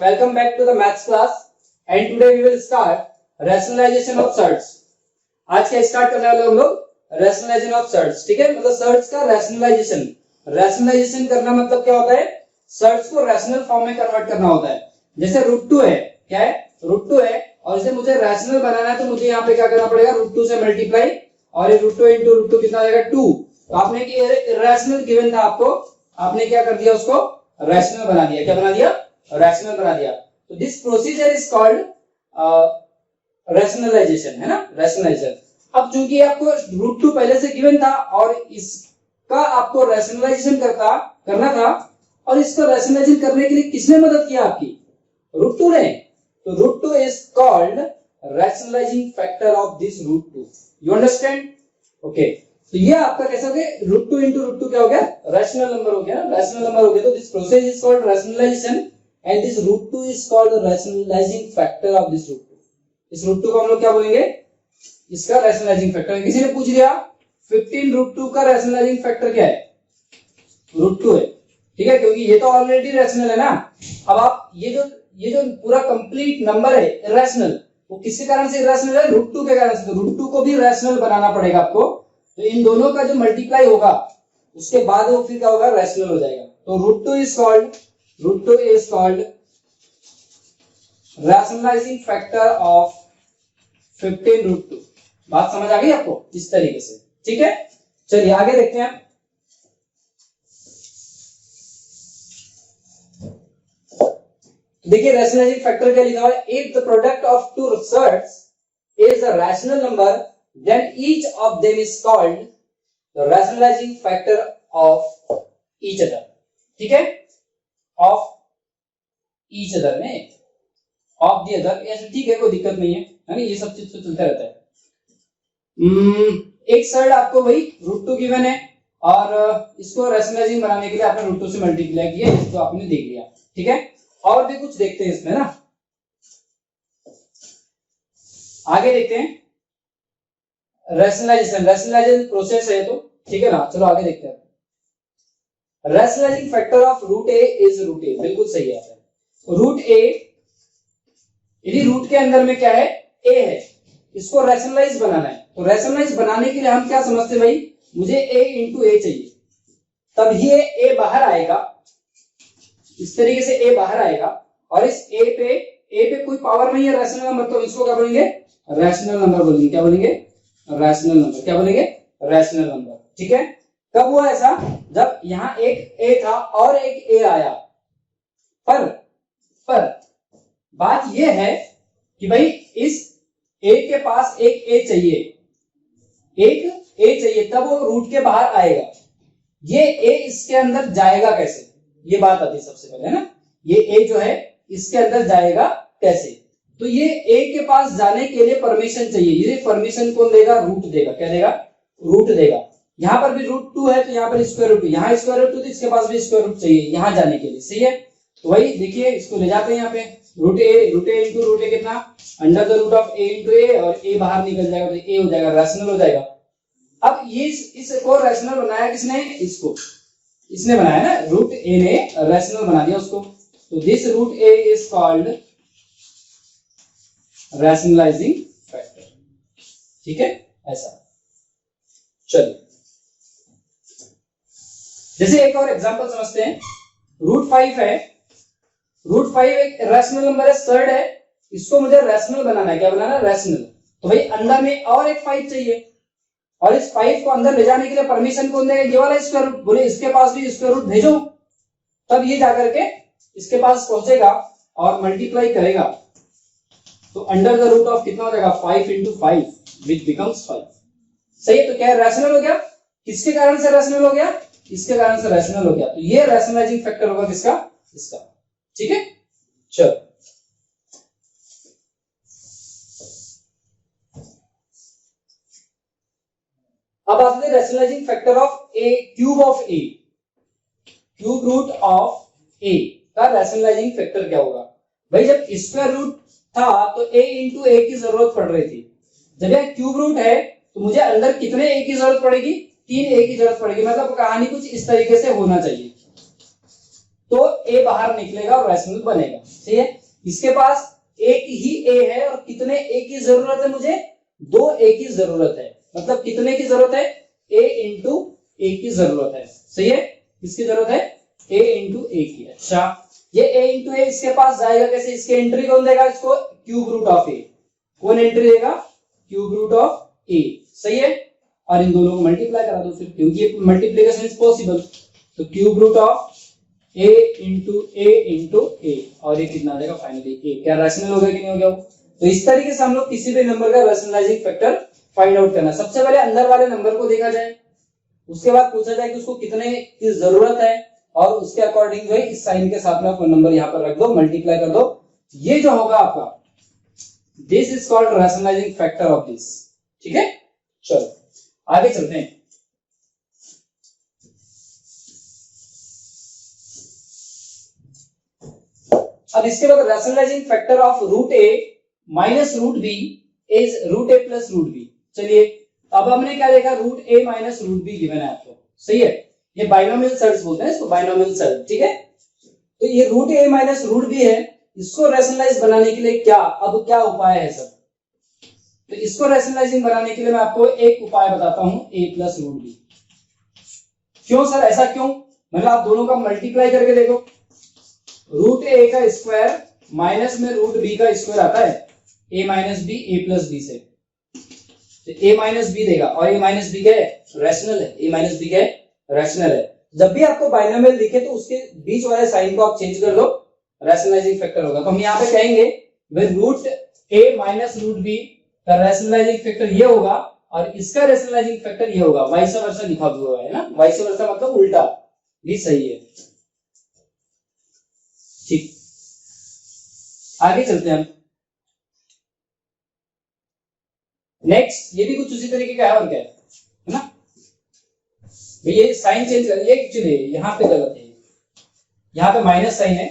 Welcome back to the maths class and today we will start rationalization of surds. आज क्या start करने वाले हम लोग rationalization of surds. ठीक है, मतलब surds का rationalization करना मतलब क्या होता है, surds को rational फॉर्म में कन्वर्ट करना होता है. जैसे √2 है, क्या है √2 है और इसे मुझे rational बनाना है तो मुझे यहाँ पे क्या करना पड़ेगा, √2 से मल्टीप्लाई और ये √2 into √2 कितना आ जाएगा 2. तो आपने कि irrational गिवन था आपको, आपने क्या कर दिया, उसको rational बना दिया. क्या बना दिया, रैशनल बना दिया. तो this procedure is called rationalisation, है ना, रैशनलाइजेशन. अब चूंकि आपको √2 पहले से गिवन था और इसका आपको रैशनलाइजेशन करना था और इसको रैशनलाइजेशन करने के लिए किसने मदद किया, आपकी √2 ने. तो √2 is called rationalizing factor of this √2. You understand? Okay, तो ये आपका कैसे हो गया, √2 into √2 क्या हो गया, रैशनल नंबर हो गया, रैशनल नंबर हो गया. तो this process is called rationalisation and this √2 is called the rationalizing factor of this √2. इस √2 को हम लोग क्या बोलेंगे, इसका रैशनलाइजिंग फैक्टर. किसी ने पूछ लिया 15 √2 का रैशनलाइजिंग फैक्टर क्या है, √2 है. ठीक है, क्योंकि ये तो ऑलरेडी रैशनल है ना. अब आप ये जो पूरा कंप्लीट नंबर है इरैशनल, वो किसके कारण से इरैशनल है, √2 के कारण से. तो √2 को भी रैशनल बनाना पड़ेगा आपको. तो इन दोनों का जो मल्टीप्लाई होगा उसके बाद वो फिर क्या होगा, रैशनल हो जाएगा. तो √2 is called rationalizing factor of 15 √2. बात समझ आ गई आपको, इस तरीके से. ठीक है, चलिए आगे देखते हैं. देखिए रैशनलाइजिंग फैक्टर क्या लिखा हुआ है, if the product of two surds is a rational number then each of them is called the rationalizing factor of each other. ठीक है, ऑफ ईच अदर में ऑफ दी अदर, ऐसे ठीक है, कोई दिक्कत नहीं है ना, ये सब चीज तो चलता रहता है. एक सर्ड आपको वही √2 गिवन है और इसको रैशनलाइजिंग बनाने के लिए आपने √2 से मल्टीप्लाई किया, इसको आपने देख लिया. ठीक है, और भी कुछ देखते हैं इसमें ना, आगे देखते हैं. रैशनलाइजेशन प्रोसेस है, तो ठीक है ना, चलो आगे देखते हैं. Rationalizing factor of √a is √a, बिल्कुल सही है. √a, यदि रूट के अंदर में क्या है, a है, इसको रैशनलाइज बनाना है. तो रैशनलाइज बनाने के लिए हम क्या समझते हैं भाई, मुझे a into a चाहिए, तब ये a बाहर आएगा, इस तरीके से a बाहर आएगा और इस a पे कोई पावर नहीं है रैशनल नंबर, तो इसको क्या बोलेंगे, रैशनल नंबर बोलेंगे. क्या बोलेंगे, रैशनल नंबर. क्या बोलेंगे, रैशनल नंबर. ठीक है, कब हुआ ऐसा, जब यहां एक a था और एक a आया. पर बात यह है कि भाई इस a के पास एक a चाहिए, तब वो रूट के बाहर आएगा. ये a इसके अंदर जाएगा कैसे, ये बात आती है सबसे पहले, है ना. ये a जो है इसके अंदर जाएगा कैसे, तो ये a के पास जाने के लिए परमिशन चाहिए. ये परमिशन कौन देगा, रूट देगा. क्या देगा, रूट देगा. यहाँ पर भी √2 है तो यहाँ पर स्क्वायर रूट, यहाँ स्क्वायर रूट, तो इसके पास भी स्क्वायर रूट चाहिए यहाँ जाने के लिए. सही है, तो वही देखिए इसको ले जाते हैं यहाँ पे, √a into √a कितना, under the root of a into a, और a बाहर निकल जाएगा तो a हो जाएगा, रैशनल हो जाएगा. अब ये इस को रैशनल बनाया किसने, इसने बनाया ना, √a ने रैशनल बना दिया उसको. तो this √a is called rationalizing factor. ठीक है, ऐसा. चलिए जैसे एक और एग्जांपल समझते हैं. √5 है, √5 एक रैशनल नंबर है, सर्ड है, इसको मुझे रैशनल बनाना है. क्या बनाना है, रैशनल. तो भाई अंदर में और एक 5 चाहिए और इस 5 को अंदर ले जाने के लिए परमिशन कौन देगा, ये वाला स्क्वायर रूट. बोले इसके पास भी स्क्वायर रूट भेजो, तब ये जाकर के इसके पास पहुंचेगा और मल्टीप्लाई करेगा. तो अंडर द रूट ऑफ कितना हो जाएगा, 5 into 5 विच बिकम्स 5. सही है, तो क्या रैशनल हो गया. किसके कारण से रैशनल हो गया, इसके कारण से रैशनल हो गया. तो ये रैशनलाइजिंग फैक्टर होगा किसका, इसका. ठीक है, चलो अब आते हैं rationalizing factor of a, cube of a, cube root of a का रैशनलाइजिंग फैक्टर क्या होगा. भाई जब स्क्वायर रूट था तो a into a की जरूरत पड़ रही थी. जब यह क्यूब रूट है तो मुझे अंदर कितने a की जरूरत पड़ेगी, 3 a की जरूरत पड़ेगी. मतलब कहानी कुछ इस तरीके से होना चाहिए. तो ए बाहर निकलेगा और रैशनल बनेगा। सही है, इसके पास एक ही ए है और कितने ए की जरूरत है मुझे, 2 ए की जरूरत है। मतलब कितने की जरूरत है, ए इंटू ए की जरूरत है। सही है, किसकी जरूरत है, ए इंटू ए की। अच्छा, ये ए इंटू ए इसके पास जाएगा कैसे, इसके एंट्री कौन देगा, इसको क्यूब रूट ऑफ ए। कौन एंट्री देगा, क्यूब रूट ऑफ ए। सही है, और इन दोनों को मल्टीप्लाई करा दो फिर, क्योंकि मल्टीप्लिकेशन इज पॉसिबल। तो cube root of a into a, और ये कितना आ जाएगा फाइनली ए। क्या रैशनल हो गया कि नहीं हो गया? तो इस तरीके से हम लोग किसी भी नंबर का रैशनलाइजिंग फैक्टर फाइंड आउट करना। सबसे पहले अंदर वाले नंबर को देखा जाए, उसके बाद पूछा जाए कि उसको कितने की जरूरत है, और उसके अकॉर्डिंग जो है इस साइन के साथ में आपको नंबर यहां पर रख दो, मल्टीप्लाई कर दो। ये जो होगा आपका, this is called rationalizing factor of this. ठीक है, चलो आगे चलते हैं। अब इसके बाद rationalizing factor of root A minus root B is root A plus root B. चलिए, अब हमने क्या देखा, root A minus root B given है आपको। सही है, ये बाइनोमियल सर्ट्स बोलते हैं इसको, बाइनोमियल सर्ट। ठीक है, तो ये root A minus root B है, इसको रैशनलाइज बनाने के लिए अब क्या उपाय है सब। तो इसको रैशनलाइजिंग बनाने के लिए मैं आपको एक उपाय बताता हूं, ए प्लस रूट बी। क्यों सर, ऐसा क्यों? मतलब आप दोनों का मल्टीप्लाई करके देखो, रूट ए का स्क्वायर माइनस में रूट बी का स्क्वायर आता है, ए माइनस बी ए प्लस बी से। तो ए माइनस बी देगा, और ए माइनस बी क्या है, रैशनल है। ए माइनस बी क्या है, रैशनल है। जब भी आपको बाइनोमियल दिखे तो उसके बीच वाले साइन को आप चेंज कर लो, रैशनलाइजिंग फैक्टर होगा। तो हम यहाँ पे कहेंगे root A minus root B का रैशनलाइजिंग फैक्टर ये होगा, और इसका रैशनलाइजिंग फैक्टर ये होगा। वाइस वर्सा लिखा हुआ है ना, वाइस वर्सा मतलब उल्टा, भी सही है। ठीक, आगे चलते हैं हम। नेक्स्ट, ये भी कुछ उसी तरीके का है, और क्या है ना, ये साइन चेंज कर, ये एक्चुअली यहाँ पे गलत है, यहाँ पे माइनस साइन है।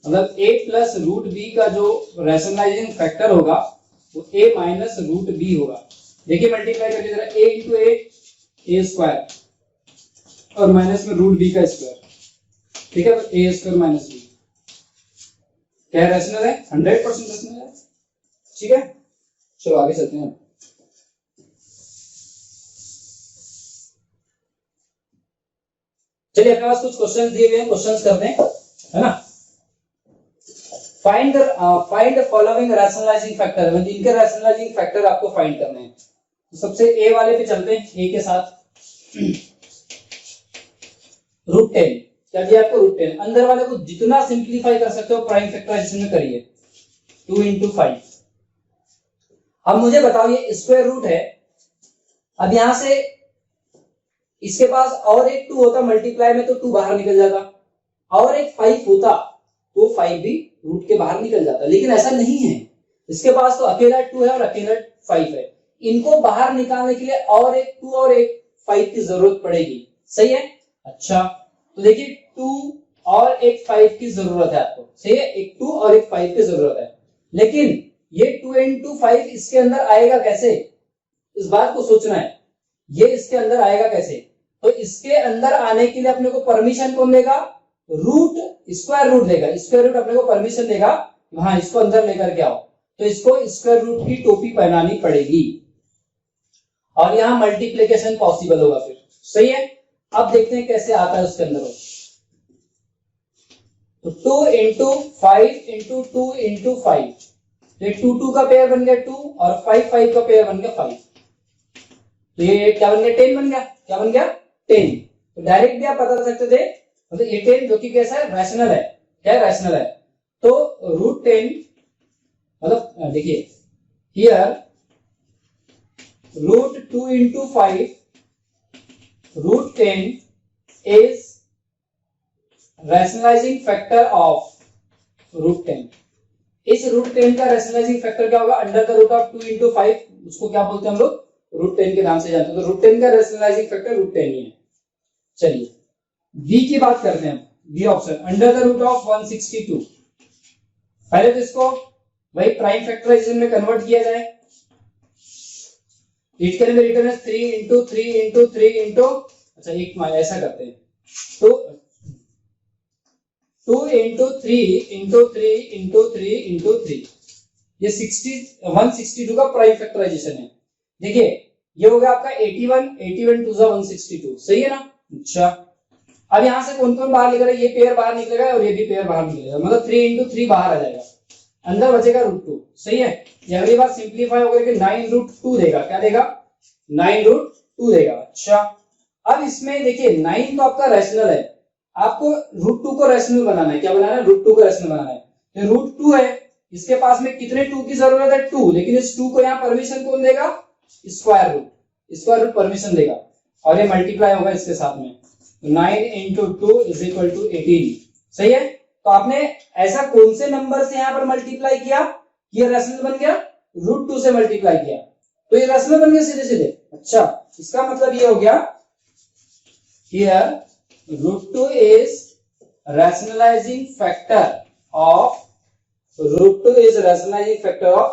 मतलब a प्लस रूट बी का जो रैशनलाइजिंग फैक्टर होगा वो a माइनस रूट बी होगा। देखिए मल्टीप्लाई करके जरा, a इंटू ए स्क्वायर, और माइनस में रूट बी का स्क्वायर। ठीक है, तो ए स्क्वायर माइनस बी क्या रैशनल है, 100% रैशनल है। ठीक है, चलो आगे चलते हैं। चलिए, अपने पास कुछ क्वेश्चंस दिए हुए हैं, क्वेश्चंस करते हैं, है ना। Find the following rationalising factor, मतलब इनके रैशनलाइजिंग फैक्टर आपको फाइंड करने हैं। तो सबसे ए वाले पे चलते हैं, ए के साथ रूट 10 क्या दिया आपको, रूट 10। अंदर वाले को जितना सिंप्लीफाई कर सकते हो प्राइम फैक्टराइजेशन में करिए, 2 इंटू 5। अब मुझे बताओ, ये स्क्वायर रूट है, अब यहां से इसके पास और एक 2 होता मल्टीप्लाई में तो 2 बाहर निकल जाता, और एक 5 होता तो 5 भी रूट के बाहर निकल जाता, लेकिन ऐसा नहीं है। इसके पास तो अकेला 2 है और अकेला 5 है। इनको बाहर निकालने के लिए और एक 2 और एक 5 की जरूरत पड़ेगी। सही है, अच्छा तो देखिए 2 और एक 5 की जरूरत है आपको। सही है, एक 2 और एक 5 की जरूरत है, लेकिन ये 2 इंटू 5 इसके अंदर आएगा कैसे, इस बात को सोचना है। ये इसके अंदर आएगा कैसे, तो इसके अंदर आने के लिए अपने को परमिशन कौन देगा, रूट, स्क्वायर रूट देगा। स्क्वायर रूट अपने को परमिशन देगा, वहां इसको अंदर लेकर के आओ, तो इसको स्क्वायर रूट की टोपी पहनानी पड़ेगी, और यहां मल्टीप्लिकेशन पॉसिबल होगा फिर। सही है, अब देखते हैं कैसे आता है उसके अंदर। तो 2 इंटू 5 इंटू 2 इंटू 5, तो 2 का पेयर बन गया 2, और 5 का पेयर बन गया 5। तो ये क्या बन गया, 10 बन गया। क्या बन गया, 10। तो डायरेक्ट भी आप पता कर सकते थे, मतलब ये 10 जो कि कैसा है, रैशनल है। क्या है, रैशनल है। तो रूट 10 मतलब देखिए here root 2 into 5 root 10 is rationalizing factor of root 10। इस रूट 10 का रैशनलाइजिंग फैक्टर क्या होगा, under the root of 2 into 5, उसको क्या बोलते हैं हम लोग, रूट 10 के नाम से जानते हैं। तो रूट 10 का रैशनलाइजिंग फैक्टर रूट 10 ही है। चलिए बी की बात करते हैं, B option, under the root of 162। पहले तो इसको वही प्राइम फैक्टराइजेशन में कन्वर्ट किया जाए। It can be written as 3 into 3 into 3 into, अच्छा एक ऐसा करते हैं, तो 2 इंटू 3 इंटू 3 इंटू 3 इंटू 3, ये 162 का प्राइम फैक्टराइजेशन है। देखिए ये हो गया आपका 81 टू 162, सही है ना। अच्छा अब यहां से कौन कौन बाहर निकलेगा, ये पेयर बाहर निकलेगा और ये भी पेयर बाहर निकलेगा, मतलब 3 इंटू 3 बाहर आ जाएगा, अंदर बचेगा √2, सही है। ये अगली बार सिंप्लीफाई होकर के 9√2 देगा, क्या देगा 9√2 देगा। अच्छा अब इसमें देखिए 9 तो आपका रैशनल है, आपको √2 को रैशनल बनाना है, क्या बनाना है √2 को रैशनल बनाना है। तो √2 है, इसके पास में कितने 2 की जरूरत है 2, लेकिन इस 2 को यहाँ परमिशन कौन देगा, स्क्वायर रूट परमिशन देगा, और ये मल्टीप्लाई होगा इसके साथ में, 9 इंटू 2 इज इक्वल टू 18, सही है। तो आपने ऐसा कौन से नंबर से यहाँ पर मल्टीप्लाई किया, ये रैशनल बन गया, √2 से मल्टीप्लाई किया तो ये रैशनल बन गया सीधे सीधे। अच्छा इसका मतलब ये हो गया here √2 is rationalizing factor of √2 is rationalizing factor of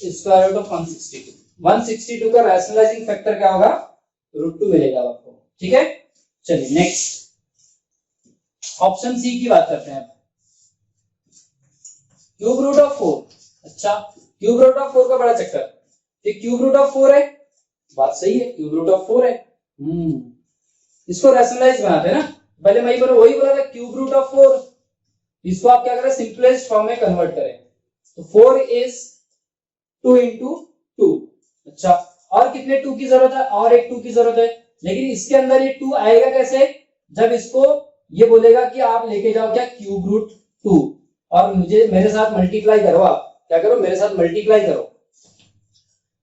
square root of 162। 162 का रैशनलाइजिंग फैक्टर क्या होगा, √2 मिलेगा आपको, ठीक है। चलिए नेक्स्ट ऑप्शन सी की बात करते हैं। क्यूब रूट ऑफ 4, अच्छा क्यूब रूट ऑफ 4 का बड़ा चक्कर, ये क्यूब रूट ऑफ 4 है, बात सही है क्यूब रूट ऑफ 4 है, इसको रैशनलाइज बनाते हैं ना, पहले मैं वही बोला था क्यूब रूट ऑफ 4, इसको आप क्या करें सिंपलेस्ट फॉर्म में कन्वर्ट करें, तो 4 इज 2 इंटू 2। अच्छा और कितने 2 की जरूरत है, और एक 2 की जरूरत है, लेकिन इसके अंदर ये 2 आएगा कैसे, जब इसको ये बोलेगा कि आप लेके जाओ क्या क्यूब रूट 2 और मुझे मेरे साथ मल्टीप्लाई करो, आप क्या करो मेरे साथ मल्टीप्लाई करो,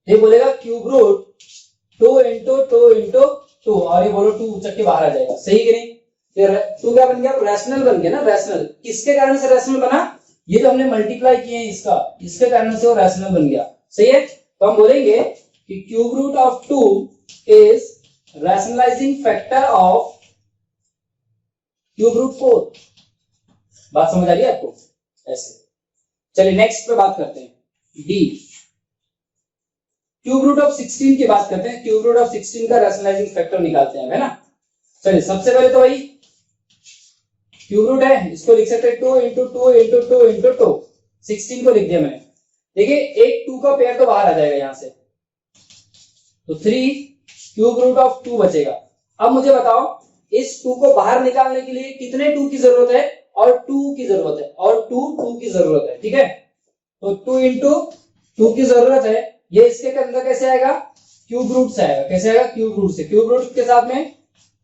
ये बोलेगा क्यूब रूट 2 इंटू 2 इंटू 2 और ये बोलो 2 उचक के बाहर आ जाएगा, सही कि नहीं। फिर 2 क्या बन गया, रैशनल बन गया ना, रैशनल किसके कारण से रैशनल बना, ये जो हमने मल्टीप्लाई किए हैं इसके कारण से वो रैशनल बन गया, सही है। तो हम बोलेंगे कि cube root of 2 is rationalizing factor of cube root 4। बात समझ आ रही है आपको, ऐसे। चलिए नेक्स्ट पे बात करते हैं, डी क्यूब रूट ऑफ 16 की बात करते हैं, क्यूब रूट ऑफ 16 का रैशनलाइजिंग फैक्टर निकालते हैं, है ना। चलिए सबसे पहले तो वही क्यूब रूट है, इसको लिख सकते हैं 2 इंटू 2 इंटू 2 इंटू 2, 16 को लिख दिया मैंने। देखिए एक 2 का पेयर तो बाहर आ जाएगा यहां से, तो 3 क्यूब रूट ऑफ 2 बचेगा। अब मुझे बताओ इस 2 को बाहर निकालने के लिए कितने 2 की जरूरत है, और 2 की जरूरत है, और 2 की जरूरत है, ठीक है। तो 2 इंटू 2 की जरूरत है, ये इसके अंदर कैसे आएगा, क्यूब रूट से आएगा, कैसे आएगा क्यूब रूट से, क्यूब रूट के साथ में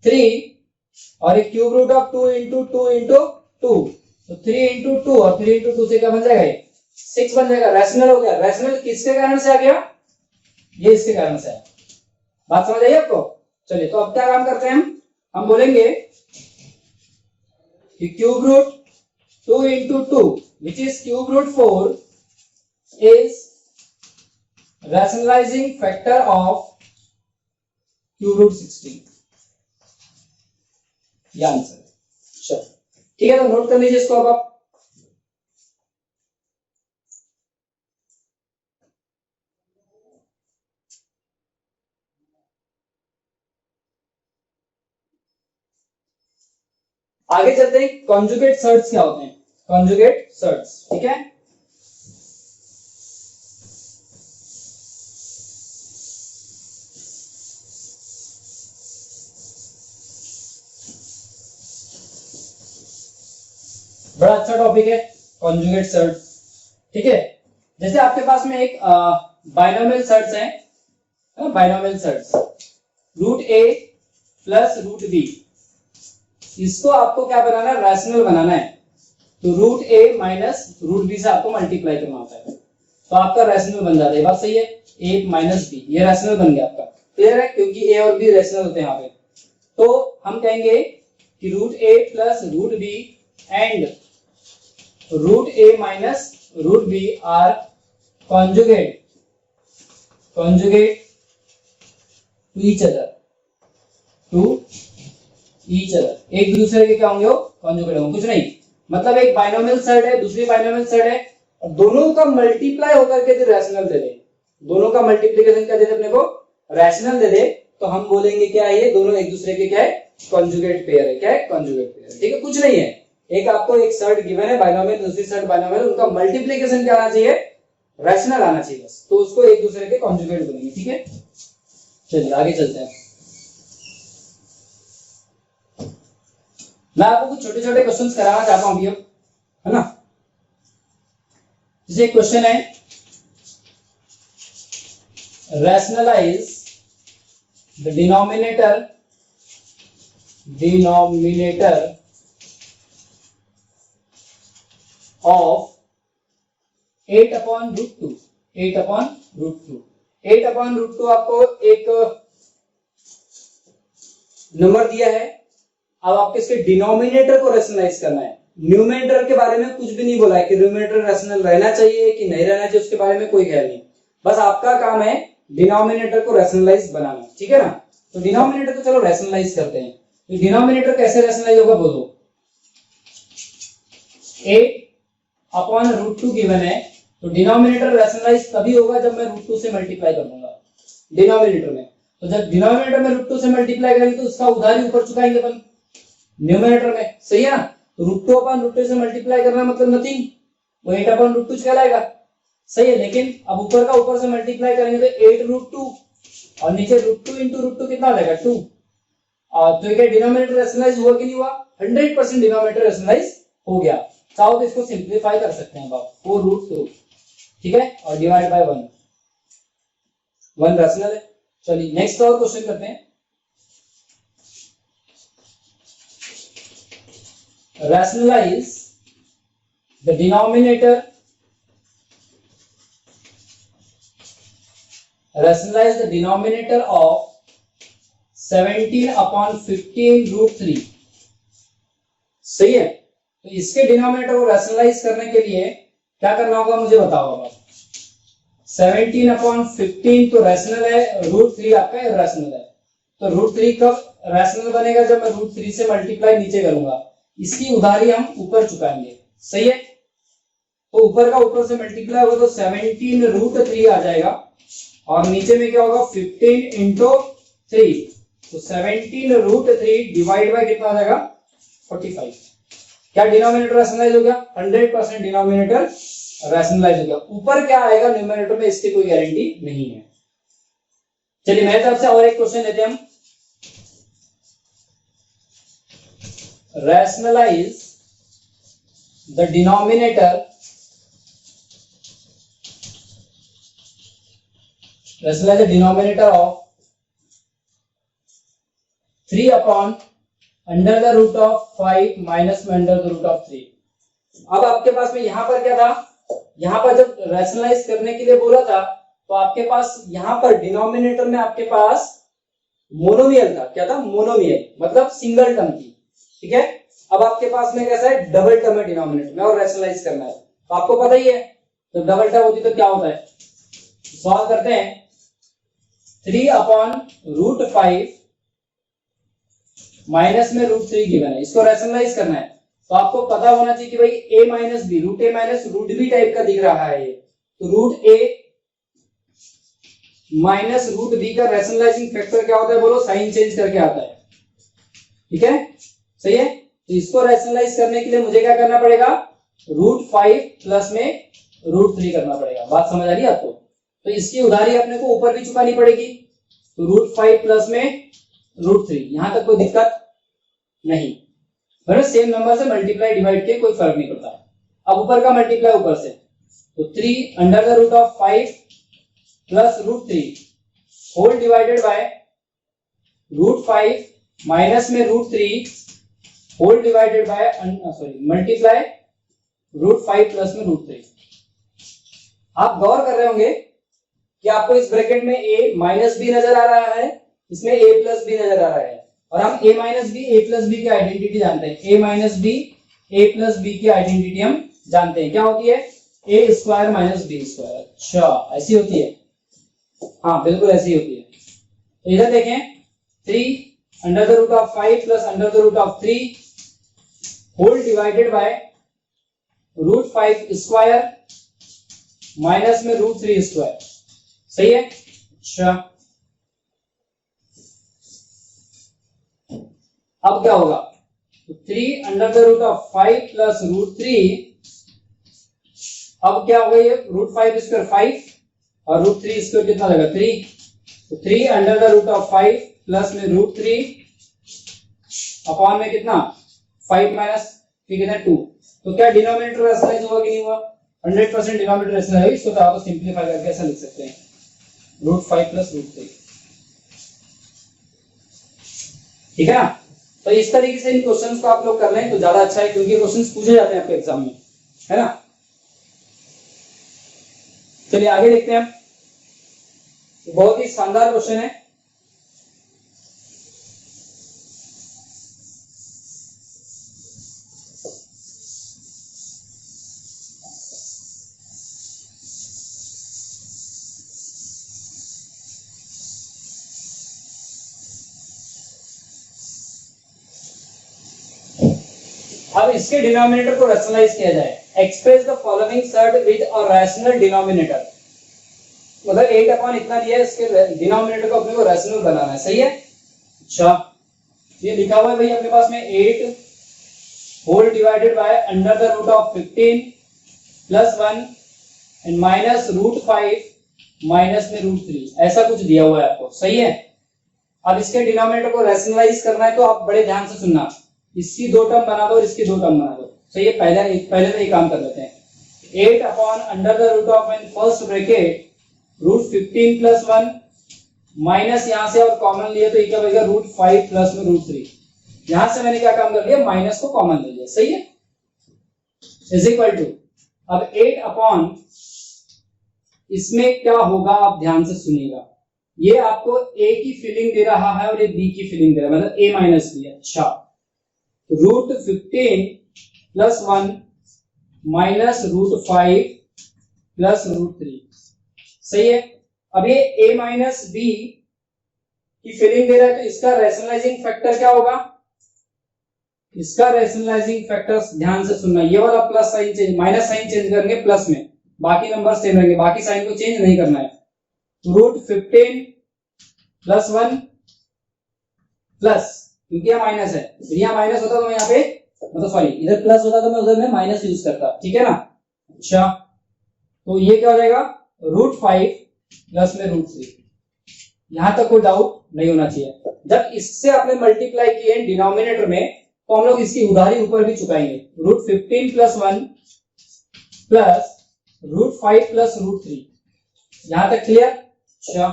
3 और एक cube root of 2 into 2 into 2, तो 3 इंटू 2 और 3 इंटू 2 से क्या बन जाएगा, 6 बन जाएगा, रैशनल हो गया। रैशनल किसके कारण से आ गया, ये इसके कारण से आया। बात समझ आई आपको। चलिए तो अब क्या काम करते हैं हम बोलेंगे कि cube root 2 into 2 which is cube root 4 is rationalizing factor of cube root 16, ये आंसर है। चलो ठीक है, तो नोट कर लीजिए इसको अब आप। आगे चलते हैं, कॉन्जुगेट सर्ट्स क्या होते हैं, कॉन्जुगेट सर्ट्स, ठीक है। बड़ा अच्छा टॉपिक है कॉन्जुगेट सर्ट्स, ठीक है। जैसे आपके पास में एक बाइनोमियल सर्ट्स है, binomial shirts root A plus root B, इसको आपको क्या बनाना है, रैशनल बनाना है। तो root A minus root B से आपको मल्टीप्लाई करना होता है, तो आपका रैशनल बन जाता है, बात सही है। ए माइनस बी, ये रैशनल बन गया आपका, क्लियर है, क्योंकि ए और बी रैशनल होते हैं यहाँ पे। तो हम कहेंगे कि root A plus root B and root A minus root B are conjugate to each other, एक दूसरे के क्या होंगे, कॉन्जुगेट होंगे, कुछ नहीं। मतलब एक बाइनोमियल सर्ट है, दूसरी बाइनोमियल सर्ट है, और दोनों का मल्टीप्लाई होकर के रैशनल दे दे, दोनों का मल्टीप्लिकेशन क्या दे दे अपने को, रैशनल दे दे, तो हम बोलेंगे क्या है, ये दोनों एक दूसरे के क्या है, कॉन्जुगेट पेयर है, क्या है, कॉन्जुगेट पेयर, ठीक है, कुछ नहीं है। एक आपको एक सर्ट गिवन है बाइनोमियल, दूसरी सर्ट बाइनोमियल, उनका मल्टीप्लिकेशन क्या आना चाहिए, रैशनल आना चाहिए बस, तो उसको एक दूसरे के कॉन्जुगेट बनेंगे। ठीक है, चलिए आगे चलते हैं। मैं आपको कुछ छोटे छोटे क्वेश्चंस कराना चाहता हूं अभी, है ना। जैसे क्वेश्चन है, rationalize the denominator of 8 upon root 2, 8 upon root 2, 8 upon root 2 आपको एक नंबर दिया है। अब आपको इसके डिनोमिनेटर को रैशनलाइज करना है। न्यूमरेटर के बारे में कुछ भी नहीं बोला है कि न्यूमरेटर रैशनल रहना चाहिए कि नहीं रहना चाहिए, उसके बारे में कोई ख्याल नहीं, बस आपका काम है डिनोमिनेटर को रैशनलाइज बनाना। ठीक है ना, तो डिनोमिनेटर तो चलो रैशनलाइज करते हैं। तो डिनोमिनेटर कैसे रैशनलाइज होगा बोलो। 8 अपॉन रूट 2 गिवन है, तो डिनोमिनेटर रैशनलाइज तभी होगा जब मैं रूट 2 से मल्टीप्लाई कर दूंगा डिनोमिनेटर में। तो जब डिनोमिनेटर में रूट 2 से मल्टीप्लाई करेंगे तो उसका उधारी ऊपर चुकाएंगे अपन न्यूमरेटर में, सही है ना। तो रूट 2 अपॉन रूट 2 से मल्टीप्लाई करना मतलब नथिंग, वो 8 अपॉन रूट 2 कहलाएगा, सही है। लेकिन अब ऊपर का ऊपर से मल्टीप्लाई करेंगे तो 8 रूट 2 और नीचे रूट 2 इंटू रूट 2 कितना आ जाएगा 2। तो क्या डिनोमिनेटर रैशनलाइज हुआ कि नहीं हुआ, 100% डिनोमिनेटर रैशनलाइज हो गया। चाहो तो इसको सिंप्लीफाई कर सकते हैं आप, 4 रूट 2, ठीक है, और डिवाइड बाय 1, 1 रैशनल है। चलिए नेक्स्ट और क्वेश्चन करते हैं। Rationalize the denominator, rationalize the denominator of 17 upon 15 root 3, सही है। तो इसके डिनोमिनेटर को रैशनलाइज करने के लिए क्या करना होगा मुझे बताओ। अब 17 अपॉन 15 तो रैशनल है, रूट 3 आपका इरैशनल है। तो रूट 3 कब रैशनल बनेगा, जब मैं रूट 3 से मल्टीप्लाई नीचे करूंगा, इसकी उधारी हम ऊपर चुकाएंगे, सही है। तो ऊपर का ऊपर से मल्टीप्लाई होगा तो 17 रूट 3 आ जाएगा, और नीचे में क्या होगा 15 इंटू 3, तो 17 रूट 3 डिवाइड बाय कितना आ जाएगा 45। क्या डिनोमिनेटर रैशनलाइज हो गया, 100% डिनोमिनेटर रैशनलाइज हो गया। ऊपर क्या आएगा न्यूमरेटर में इसकी कोई गारंटी नहीं है। चलिए मेरे तरफ से और एक क्वेश्चन लेते हैं हम। Rationalize the denominator, rationalize the denominator of 3 upon under the root of 5 minus under the root of 3। अब आपके पास में यहां पर क्या था, यहां पर जब रैशनलाइज करने के लिए बोला था तो आपके पास यहां पर डिनोमिनेटर में आपके पास मोनोमियल था। क्या था, मोनोमियल मतलब सिंगल टर्म की, ठीक है। अब आपके पास में कैसा है, डबल टर्म है डिनोमिनेटर में और रैशनलाइज करना है, तो आपको पता ही है तो डबल टर्म होती तो क्या होता है। सॉल्व करते हैं। 3 अपॉन रूट 5 माइनस में रूट 3 गिवन है, इसको रैशनलाइज करना है। तो आपको पता होना चाहिए कि भाई a minus B, root a minus root b type का दिख रहा है ये, तो root a minus root b का रैशनलाइजिंग फैक्टर क्या होता है बोलो, साइन चेंज करके आता है, ठीक है, सही है। तो इसको रैशनलाइज करने के लिए मुझे क्या करना पड़ेगा, रूट 5 प्लस में रूट 3 करना पड़ेगा। बात समझ आ रही है आपको। तो इसकी उधारी अपने को ऊपर भी चुकानी पड़ेगी, तो रूट 5 प्लस में रूट 3, यहां तक कोई दिक्कत नहीं, सेम नंबर से मल्टीप्लाई डिवाइड के कोई फर्क नहीं पड़ता। अब ऊपर का मल्टीप्लाई ऊपर से, तो 3 under the root of 5 plus root 3 whole divided by root 5 minus में root 3 whole divided by multiply root 5 plus में रूट 3। आप गौर कर रहे होंगे कि आपको इस ब्रैकेट में a माइनस बी नजर आ रहा है, इसमें a प्लस बी नजर आ रहा है, और हम a minus B a plus B की आइडेंटिटी जानते हैं। a minus B a plus B की आइडेंटिटी हम जानते हैं, क्या होती है, a square minus B square. अच्छा ऐसी होती है, हाँ बिल्कुल ऐसी होती है। तो इधर देखें, 3 under the root of 5 plus under the root of 3 whole divided by root 5 square minus में रूट 3 स्क्वायर, सही है। अच्छा अब क्या होगा, तो 3 under the root of 5 plus root 3, अब क्या होगा ये रूट 5 स्क्वायर 5 और रूट 3 स्क्वायर कितना लगेगा 3, तो 3 under the root of 5 plus में रूट 3 अपॉन में कितना 5 माइनस कितना 2, तो क्या डिनोमिनेटर रैशनलाइज हुआ कि नहीं हुआ, 100% डिनोमिनेटर रैशनलाइज है। इसको आप सिंपलीफाई करके ऐसा लिख सकते हैं रूट 5 प्लस रूट 3, ठीक है ना। तो इस तरीके से इन क्वेश्चंस को आप लोग कर लें तो ज्यादा अच्छा है, क्योंकि क्वेश्चंस पूछे जाते हैं आपके एग्जाम में, है ना। चलिए आगे देखते हैं, बहुत ही शानदार क्वेश्चन है। अब इसके डिनोमिनेटर को रैशनलाइज किया जाए। Express the following surd with a rational denominator, मतलब 8 अपॉन इतना दिया है, इसके डिनोमिनेटर को अपने को रैशनल बनाना है, सही है। अच्छा ये लिखा हुआ है भाई अपने पास में 8 whole divided by under the root of 15 plus 1 and minus root 5 minus में रूट 3, ऐसा कुछ दिया हुआ है आपको, सही है। अब इसके डिनोमिनेटर को रैशनलाइज करना है तो आप बड़े ध्यान से सुनना, इसकी 2 टर्म बना दो और इसकी 2 टर्म बना दो, सही है। पहले तो ये काम कर लेते हैं। 8 upon under the root of in first bracket root 15 plus 1 minus यहां से और कॉमन लिए तो ये क्या बनेगा रूट 5 प्लस में रूट 3, यहां से मैंने क्या काम कर लिया माइनस को कॉमन ले लिया, सही है, इज इक्वल टू, अब 8 अपॉन इसमें क्या होगा आप ध्यान से सुनिएगा, ये आपको a की फीलिंग दे रहा है और ये b की फीलिंग दे रहा है, मतलब a माइनस b। अच्छा root 15 plus 1 minus root 5 plus root 3, सही है। अब ये a माइनस b की फीलिंग दे रहा है तो इसका रैशनलाइजिंग फैक्टर क्या होगा, इसका रैशनलाइजिंग फैक्टर ध्यान से सुनना, ये वाला plus sign change, minus sign change करेंगे प्लस में, बाकी नंबर सेम रहेंगे, बाकी साइन को चेंज नहीं करना है। रूट 15 प्लस 1 प्लस, क्योंकि यहाँ माइनस है, यहाँ माइनस होता तो मैं यहाँ पे मतलब सॉरी इधर प्लस होता तो मैं उधर में माइनस यूज करता, ठीक है ना। अच्छा तो ये क्या हो जाएगा रूट 5 प्लस में रूट 3, यहां तक कोई डाउट नहीं होना चाहिए। जब इससे आपने मल्टीप्लाई किए डिनोमिनेटर में तो हम लोग इसकी उधारी ऊपर भी चुकाएंगे, root 15 plus 1 plus root 5 plus root 3, यहां तक क्लियर। अच्छा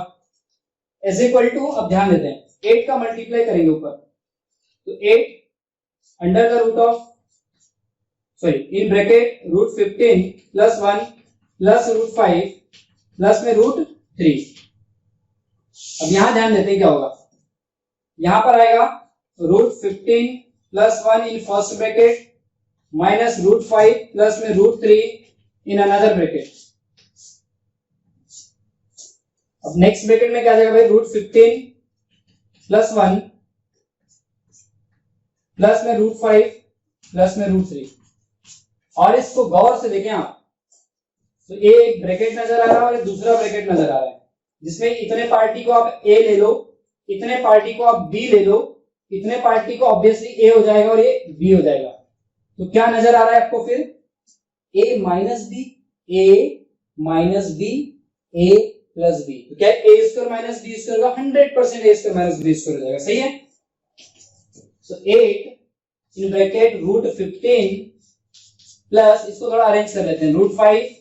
इज इक्वल टू, अब ध्यान देते हैं 8 का मल्टीप्लाई करेंगे ऊपर, तो 8 under the root of sorry in bracket root 15 plus 1 plus root 5 plus में रूट 3। अब यहां ध्यान देते हैं क्या होगा, यहां पर आएगा root 15 plus 1 in first bracket minus root 5 plus में रूट 3 इन अनदर ब्रैकेट। अब नेक्स्ट ब्रैकेट में क्या आ जाएगा भाई रूट 15 प्लस 1 प्लस में रूट 5 प्लस में रूट 3, और इसको गौर से देखें आप तो ये एक ब्रैकेट नजर आ रहा है और दूसरा ब्रैकेट नजर आ रहा है, जिसमें इतने पार्टी को आप a ले लो, इतने पार्टी को आप b ले लो, इतने पार्टी को ऑब्वियसली a हो जाएगा और ये b हो जाएगा। तो क्या नजर आ रहा है आपको फिर a minus b, a minus b, a plus b, तो क्या a square minus b square का 100% a square minus b square हो जाएगा, सही है। सो 8 इन ब्रैकेट रूट 15 प्लस, इसको थोड़ा अरेंज कर लेते हैं, रूट 5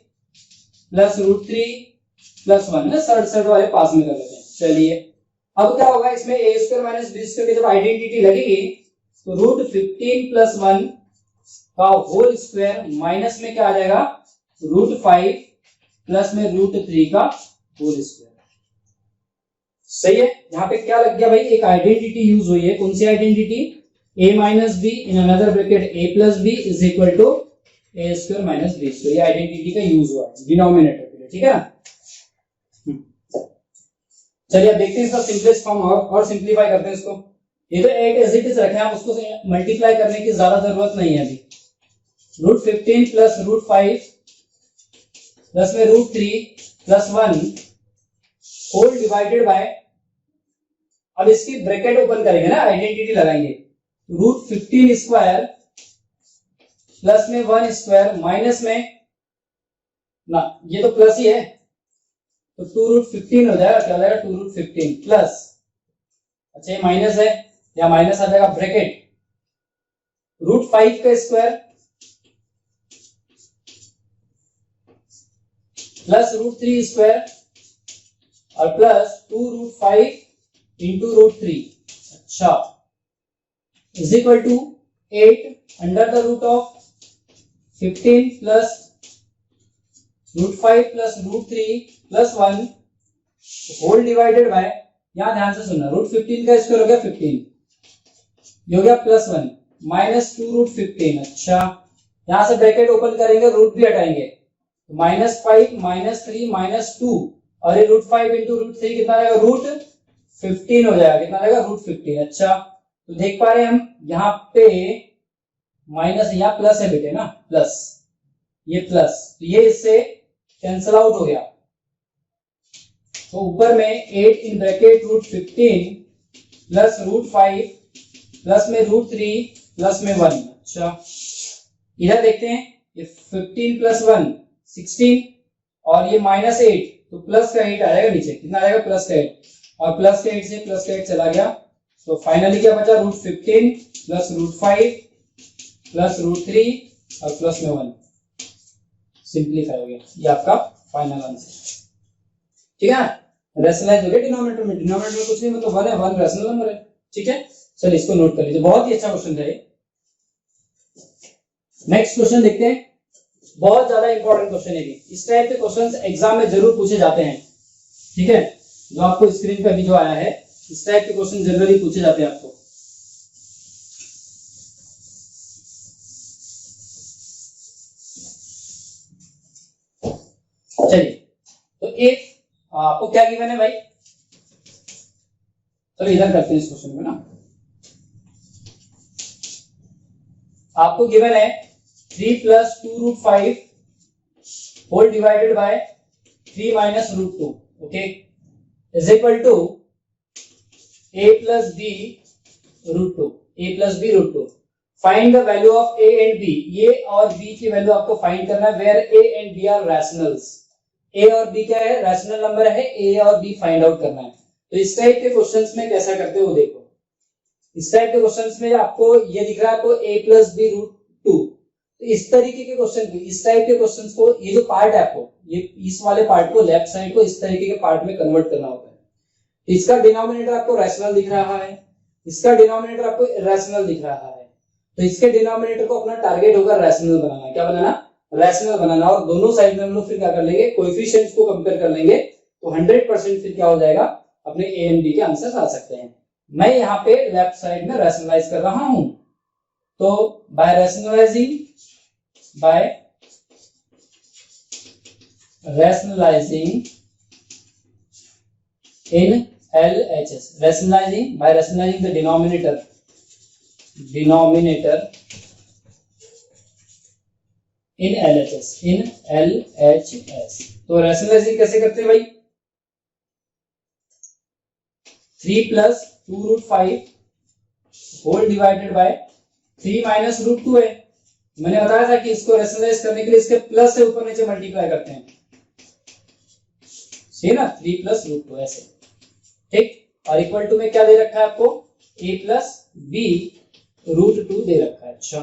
प्लस रूट 3 प्लस 1 ना सर्ड वाले पास में कर लेते हैं। चलिए अब क्या होगा इसमें a square minus b square की जब आइडेंटिटी लगेगी तो रूट 15 प्लस 1 का होल स्क्वायर माइनस में क्या आ जाएगा रूट 5 प्लस में रूट 3 का होल स्क्वायर, सही है। यहाँ पे क्या लग गया भाई, एक आइडेंटिटी यूज हुई है, कौन सी identity, a minus b in another bracket a plus b is equal to a square minus b square, ये आइडेंटिटी का यूज हुआ है डिनोमिनेटर के लिए, ठीक है ना। चलिए अब देखते हैं इसका सिंपलेस्ट फॉर्म और सिंपलीफाई करते हैं इसको। ये तो एक एज इट इज रखे हैं, उसको मल्टीप्लाई करने की ज्यादा जरूरत नहीं है अभी। रूट 15 प्लस रूट 5 प्लस में root 3 plus 1 whole divided by, अब इसकी ब्रैकेट ओपन करेंगे ना, आइडेंटिटी लगाएंगे, रूट 15 स्क्वायर प्लस में 1 स्क्वायर माइनस में ना, ये तो प्लस ही है तो 2 रूट 15 हो जाएगा। क्या हो जाएगा 2 रूट 15 प्लस, अच्छा ये माइनस है या माइनस आ जाएगा ब्रैकेट रूट 5 का स्क्वायर प्लस रूट 3 स्क्वायर और प्लस 2 रूट 5 इंटू रूट 3, अच्छा is equal to 8 under the root of 15 plus root 5 plus root 3 plus 1 whole divided by, यहां ध्यान से सुनना, रूट 15 का स्क्वायर हो गया 15, ये हो गया प्लस 1 माइनस 2 रूट 15, अच्छा यहां से ब्रैकेट ओपन करेंगे रूट भी हटाएंगे, माइनस 5 माइनस 3 माइनस 2 और ये रूट 5 इंटू रूट 3 कितना आएगा रूट 15 हो जाएगा, कितना आएगा रूट 15। अच्छा तो देख पा रहे हैं हम यहाँ पे माइनस, यहाँ प्लस है बेटे ना, प्लस ये प्लस, तो ये इससे कैंसल आउट हो गया, तो ऊपर में 8 in bracket root 15 plus root 5 plus में रूट 3 प्लस में 1, अच्छा इधर देखते हैं ये 15 प्लस 1 16 और ये माइनस 8, तो प्लस का 8 आएगा नीचे, कितना आएगा प्लस का 8 और प्लस का 8 से प्लस का 8 चला गया, तो फाइनली क्या बचा root 15 plus root 5 plus root 3 और प्लस में 1, सिंप्लीफाई हो गया, ये आपका फाइनल आंसर। ठीक है, रैशनलाइज हो गया डिनोमिनेटर में, डिनोमिनेटर में कुछ नहीं मतलब 1 है, 1 रैशनल नंबर है। ठीक है, चलिए इसको नोट कर लीजिए, बहुत ही अच्छा क्वेश्चन है। नेक्स्ट क्वेश्चन देखते हैं, बहुत ज्यादा इंपॉर्टेंट क्वेश्चन है। इस टाइप के क्वेश्चंस एग्जाम में जरूर पूछे जाते हैं। ठीक है, जो आपको स्क्रीन पे अभी जो आया है, इस टाइप के क्वेश्चन जनरली पूछे जाते हैं आपको। चलिए, तो एक आपको क्या गिवन है भाई, चलो इधर करते हैं इस क्वेश्चन में ना, आपको गिवन है 3 plus 2 root 5 whole divided by 3 minus root 2, okay, is equal to a plus b root 2, a plus b root 2। Find the value of a and b, ये और b की वैल्यू आपको फाइंड करना है, where a and b are rationals. a और b क्या है, rational number है, a और b फाइंड आउट करना है। तो इस टाइप के क्वेश्चंस में कैसा करते हो देखो, इस टाइप के क्वेश्चंस में आपको ये दिख रहा है आपको a प्लस b रूट 2, तो इस तरीके के क्वेश्चन को, इस टाइप के क्वेश्चंस को, ये जो पार्ट है आपको, ये इस वाले पार्ट को, लेफ्ट साइड को इस तरीके के पार्ट में कन्वर्ट करना होता है। इसका डिनोमिनेटर आपको रैशनल दिख रहा है, इसका डिनोमिनेटर आपको इरैशनल दिख रहा है, तो इसके डिनोमिनेटर को अपना टारगेट होगा रैशनल बनाना। क्या बनाना, रैशनल बनाना, और दोनों साइड में हम लोग फिर क्या कर लेंगे, कोएफिशिएंट्स को कंपेयर कर लेंगे, तो 100% फिर क्या हो जाएगा, अपने ए एंड बी के आंसर आ सकते हैं। मैं यहाँ पे लेफ्ट साइड में रैशनलाइज कर रहा हूं, तो by rationalizing in LHS, rationalizing the denominator in LHS। तो रैशनलाइजिंग कैसे करते हैं भाई, 3 plus 2 root 5 whole divided by 3 minus root 2 है। मैंने बताया था कि इसको रैशनलाइज करने के लिए इसके प्लस से ऊपर नीचे मल्टीप्लाई करते हैं, सही ना, 3 प्लस रूट 2 ऐसे, ठीक, और इक्वल टू में क्या दे रखा है आपको, a प्लस b रूट 2 दे रखा है। अच्छा,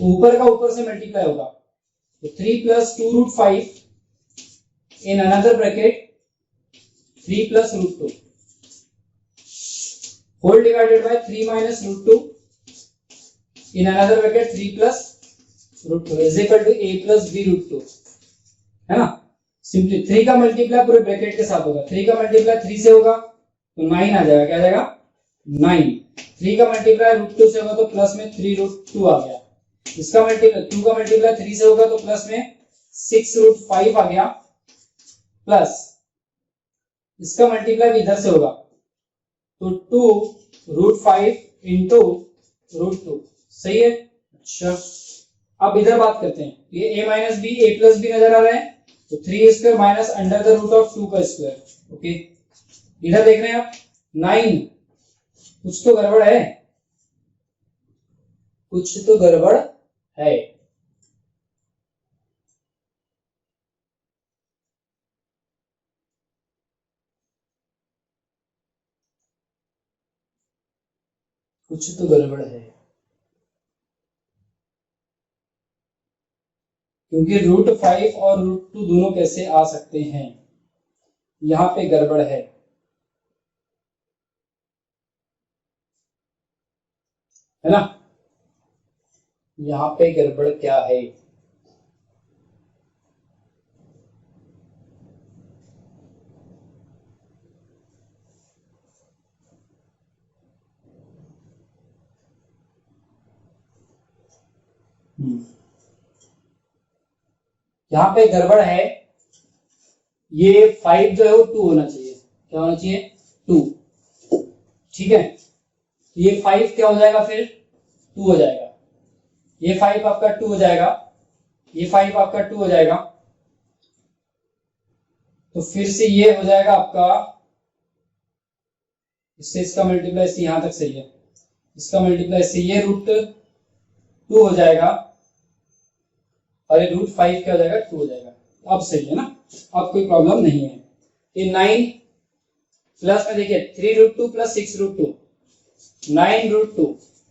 ऊपर का ऊपर से मल्टीप्लाई होगा, तो 3 plus 2 root 5 in another bracket 3 plus root 2 whole divided by 3 minus root 2 in another bracket 3 plus root 2 is equal to a plus b root 2, है ना। सिंपली 3 का मल्टीप्लाई पूरे ब्रैकेट के साथ होगा, 3 का मल्टीप्लाई 3 से होगा तो 9 आ जाएगा, क्या आ जाएगा 9। 3 का मल्टीप्लाई रूट 2 से होगा तो प्लस में 3 रूट 2 आ गया, इसका मल्टीप्लाई 2 का मल्टीप्लाई 3 से होगा तो प्लस में 6 रूट 5 आ गया, प्लस इसका मल्टीप्लाई इधर से होगा तो 2 रूट 5 इंटू रूट 2, सही है। अच्छा, अब इधर बात करते हैं, ये a minus B, a plus B नजर आ रहा है, तो 3 square minus under the root of 2 का स्क्वायर, ओके। इधर देख रहे हैं आप 9, कुछ तो गड़बड़ है, कुछ तो गड़बड़ है। कुछ तो गड़बड़ है, क्योंकि √5 और √2 दोनों कैसे आ सकते हैं, यहां पे गड़बड़ है ना। यहां पे गड़बड़ क्या है? यहाँ पे गड़बड़ है, ये 5 जो है वो 2 होना चाहिए। क्या होना चाहिए? 2। ठीक है, ये 5 क्या हो जाएगा फिर? 2 हो जाएगा। ये 5 आपका 2 हो जाएगा, ये 5 आपका 2 हो जाएगा। तो फिर से ये हो जाएगा आपका, इससे इसका मल्टीप्लाई इससे यहां तक सही है, इसका मल्टीप्लाई इससे ये √2 हो जाएगा, और ये √5 क्या हो जाएगा? 2 हो जाएगा। अब सही है ना, अब कोई प्रॉब्लम नहीं है। ये 9 प्लस में देखिए 3√2 प्लस 6√2, 9√2।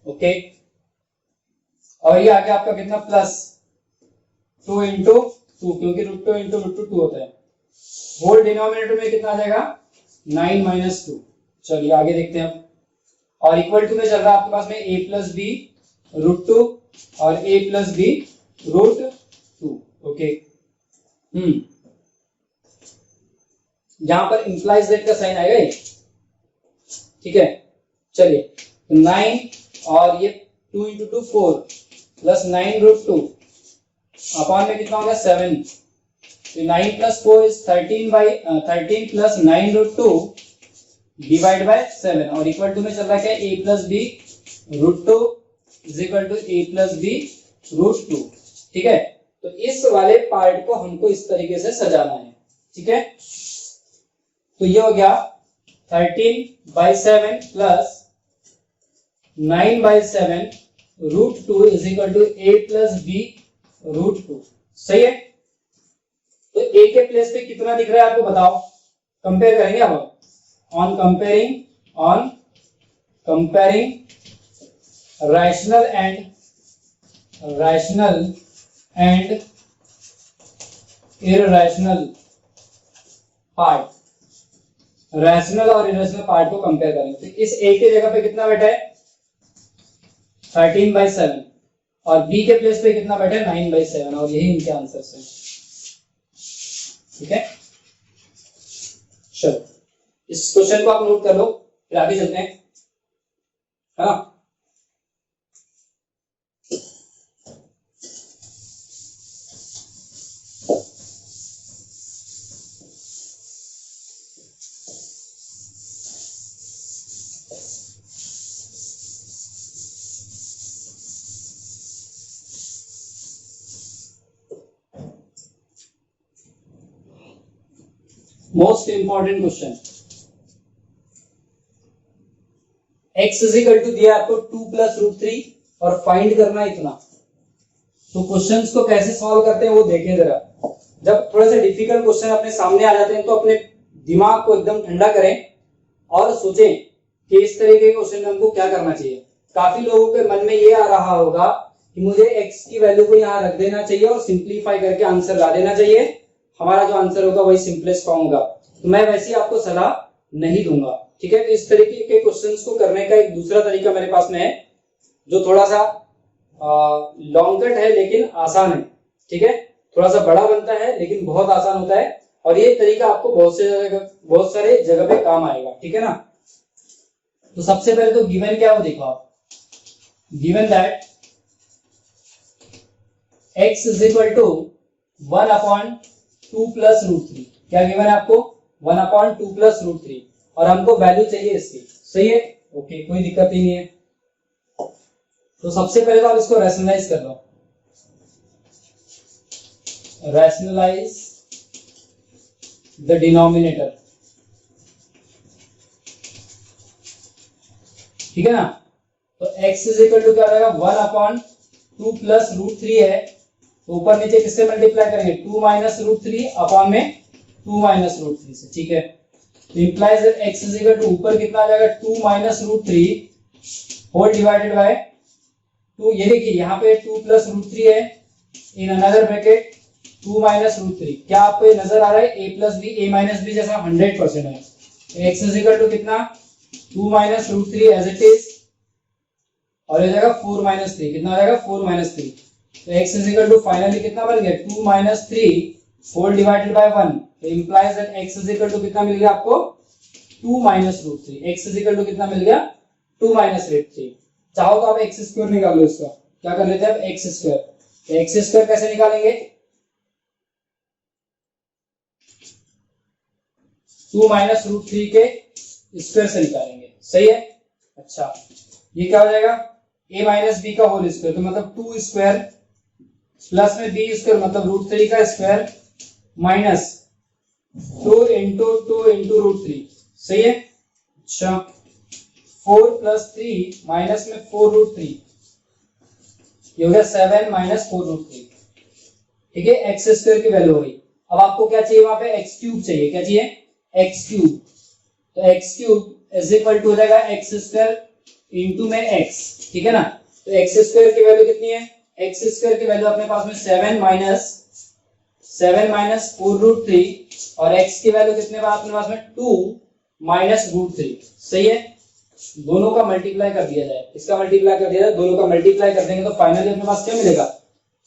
ओके, और ये आगे आपका कितना? प्लस 2 इंटू 2, क्योंकि √2 इंटू √2 होता है। होल डिनोमिनेटर में कितना आ जाएगा? 9 माइनस 2। चलिए आगे देखते हैं अब। और इक्वल टू में चल रहा है आपके पास में a प्लस बी √2 और a प्लस बी √2। ओके, यहां पर इंप्लाइज दैट का साइन आएगा ये। ठीक है, चलिए 9 और ये 2 इंटू 2 4 प्लस 9√2 अपॉन में कितना होगा? 7। 9 plus 4 is 13 plus 9√2 divide by 7, और इक्वल टू में चल रहा है क्या? a plus B √2 is equal to a plus B √2। ठीक है, तो इस वाले पार्ट को हमको इस तरीके से सजाना है। ठीक है, तो ये हो गया 13/7 plus 9/7 √2 is equal to a plus B √2। सही है, तो a के प्लेस पे कितना दिख रहा है आपको बताओ? कंपेयर करेंगे अब। On comparing rational and irrational part, rational और इरेशनल पार्ट को कंपेयर करेंगे। तो इस a के जगह पे कितना बैठा है? 13/7, और b के प्लेस पे कितना बैठा है? 9/7, और यही इनके आंसर्स हैं। ठीक है, चलो इस क्वेश्चन को आप नोट कर लो, फिर आगे चलते हैं, है ना। Most important question, x is equal to दिया आपको 2 प्लस √3 और फाइंड करना इतना। तो क्वेश्चंस को कैसे सॉल्व करते हैं वो देखें जरा। जब थोड़े से डिफिकल्ट क्वेश्चन अपने सामने आ जाते हैं तो अपने दिमाग को एकदम ठंडा करें और सोचें कि इस तरीके के क्वेश्चन में हमको क्या करना चाहिए। काफी लोगों के मन में ये आ रहा होगा कि मुझे x की वैल्यू को यहाँ रख देना चाहिए और सिंप्लीफाई करके आंसर ला देना चाहिए, हमारा जो आंसर होगा वही सिंपलेस्ट फॉर्म होगा। तो मैं वैसे आपको सलाह नहीं दूंगा। ठीक है, तो इस तरीके के क्वेश्चंस को करने का एक दूसरा तरीका मेरे पास में है, जो थोड़ा सा लॉन्ग कट है लेकिन आसान है। ठीक है, थोड़ा सा बड़ा बनता है लेकिन बहुत आसान होता है, और ये तरीका आपको बहुत सारे जगह पे काम आएगा। ठीक है ना। तो सबसे पहले तो गिवन क्या है वो देखो आप। Given that x is equal to 1/2 plus √3। क्या गिवन है आपको? 1/2 प्लस √3, और हमको वैल्यू चाहिए इसकी। सही है, ओके, कोई दिक्कत ही नहीं है। तो सबसे पहले तो आप इसको रैशनलाइज कर लो। Rationalise the denominator. ठीक है ना। तो x इज इक्वल टू क्या हो जाएगा 1/2 प्लस √3 है, तो ऊपर नीचे किससे मल्टीप्लाई करेंगे 2 माइनस √3 अपॉन में 2 माइनस √3 से, ठीक है। तो implies that x is equal to ऊपर कितना आ जाएगा 2 माइनस √3 होल डिवाइडेड बाय 2। ये देखिए यहाँ पे 2 प्लस √3 है, इन अनदर ब्रैकेट 2 माइनस √3। क्या आपको नजर आ रहा है a plus B a minus B जैसा 100% है। x इज इक्वल टू कितना 2 माइनस √3 एज इट इज, और ये जाएगा 4 माइनस 3, कितना आ जाएगा 4 माइनस 3। तो x is equal to finally कितना बन गया 2 माइनस 3 होल डिवाइडेड बाय 1। तो implies that x is equal to कितना मिल गया आपको 2 minus √3। x is equal to कितना मिल गया 2 माइनस √3। चाहो तो आप x स्क्वायर निकालो, इसका क्या कर लेते हैं अब x स्क्वायर। तो x स्क्वायर कैसे निकालेंगे 2 माइनस √3 के स्क्वायर से निकालेंगे, सही है। अच्छा ये क्या हो जाएगा a माइनस बी का होल स्क्वायर, तो मतलब 2 स्क्वायर प्लस में b स्क्वायर मतलब √3 का स्क्वायर माइनस 2 इंटू √3, सही है। अच्छा 4 प्लस 3 माइनस में 4 √3, ये हो गया 7 माइनस 4 √3, ठीक है। एक्स स्क्वायर की वैल्यू हो गई। अब आपको क्या चाहिए वहां पे एक्स क्यूब चाहिए, क्या चाहिए एक्स क्यूब। तो x cube is equal to हो जाएगा एक्स स्क्वायर इंटू में एक्स, ठीक है ना। तो एक्स स्क्वायर की वैल्यू कितनी है, एक्स स्क्वायर की वैल्यू अपने पास में 7 माइनस 4 √3 और x की वैल्यू कितने बार अपने पास में 2 माइनस √3, सही है। दोनों का मल्टीप्लाई कर दिया जाए, इसका मल्टीप्लाई कर दिया जाए, दोनों का मल्टीप्लाई कर देंगे तो फाइनली अपने पास क्या मिलेगा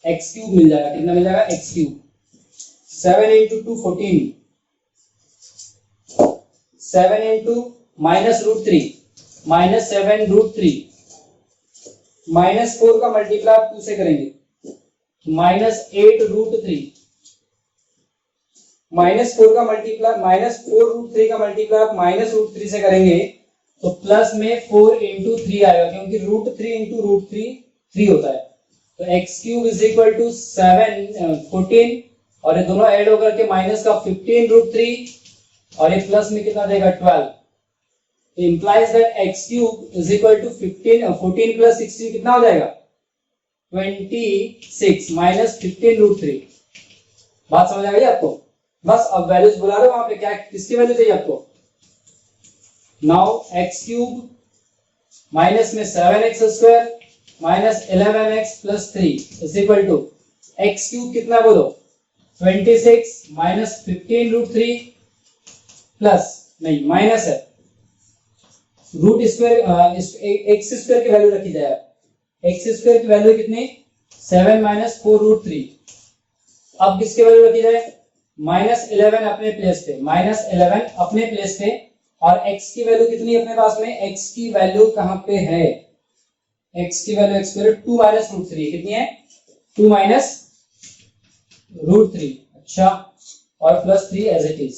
एक्स क्यूब मिल जाएगा। कितना मिल जाएगा x cube 7 into 2 14, 7 into minus √3 minus 7 √3 minus 4 का मल्टीप्लाई आप 2 से करेंगे माइनस 8 √3 माइनस 4 का मल्टीप्लाई माइनस 4 √3 का मल्टीप्लाई आप माइनस √3 से करेंगे तो प्लस में 4 इंटू 3 आएगा, क्योंकि √3 इंटू √3 3 होता है। तो x cube is equal to 14 और ये दोनों ऐड होकर के माइनस का 15 √3 और ये प्लस में कितना देगा 12। implies that x cube is equal to 14 plus 16 कितना हो जाएगा 26 माइनस 15 √3। बात समझ आ गई आपको। बस अब वैल्यूज बुला रहे हो वहां पे, क्या किसकी वैल्यू चाहिए आपको। नाउ x क्यूब माइनस में 7x square minus 11x plus 3 is equal to x cube कितना बोलो 26 माइनस 15 √3 प्लस नहीं माइनस है रूट स्क्वायर एक्स स्क्वायर की वैल्यू रखी जाए। एक्स स्क्वायर की वैल्यू कितनी 7 माइनस 4 √3। अब किसकी वैल्यू रखी जाए माइनस 11 अपने प्लेस पे, माइनस 11 अपने प्लेस पे, और x की वैल्यू कितनी अपने पास में, x की वैल्यू कहां पे है, x की वैल्यू x स्क्वायर 2 माइनस √3 कितनी है 2 माइनस √3। अच्छा और plus 3 as it is.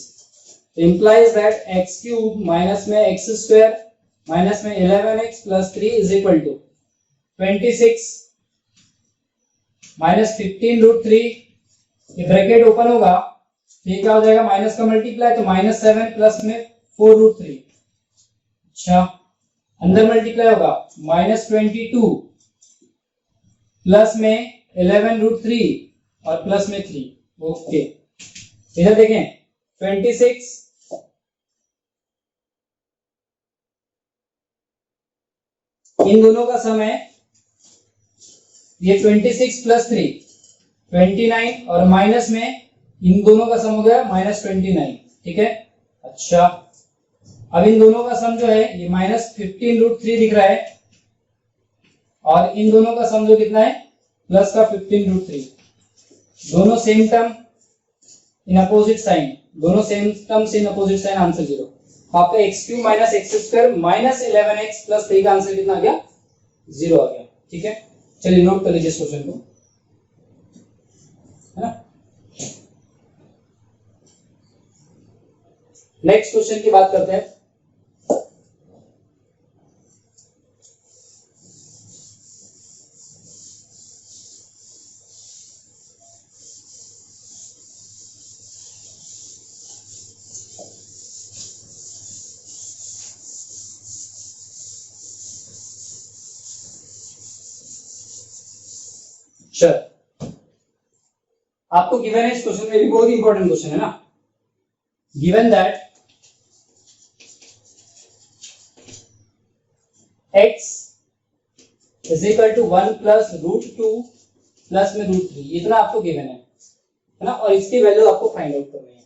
implies that x cube minus में x स्क्वायर माइनस में 11x plus 3 is equal to 26 minus 15 √3, ये ब्रैकेट ओपन होगा तो ये क्या हो जाएगा माइनस का मल्टीप्लाई तो माइनस 7 प्लस में 4 √3। अच्छा अंदर मल्टीप्लाई होगा माइनस 22 प्लस में 11 √3 और प्लस में 3। ओके इधर देखें 26 इन दोनों का सम है ये 26 प्लस 3 29 और माइनस में इन दोनों का सम हो गया माइनस 29, ठीक है। अच्छा अब इन दोनों का सम जो है ये माइनस 15 √3 दिख रहा है और इन दोनों का सम जो कितना है प्लस का 15 √3। दोनों same term in opposite sign, दोनों same terms in opposite sign, answer 0। आपका x cube minus x square minus 11x plus 3 का आंसर कितना आ गया 0 आ गया, ठीक है। चलिए नोट कर लीजिए इस क्वेश्चन को, है ना। नेक्स्ट क्वेश्चन की बात करते हैं। चल आपको गिवन है इस क्वेश्चन में भी, बहुत इंपॉर्टेंट क्वेश्चन है ना, given that x is equal to 1 plus √2 plus में √3, इतना आपको गिवन है ना, और इसकी वैल्यू आपको फाइंड आउट करनी है।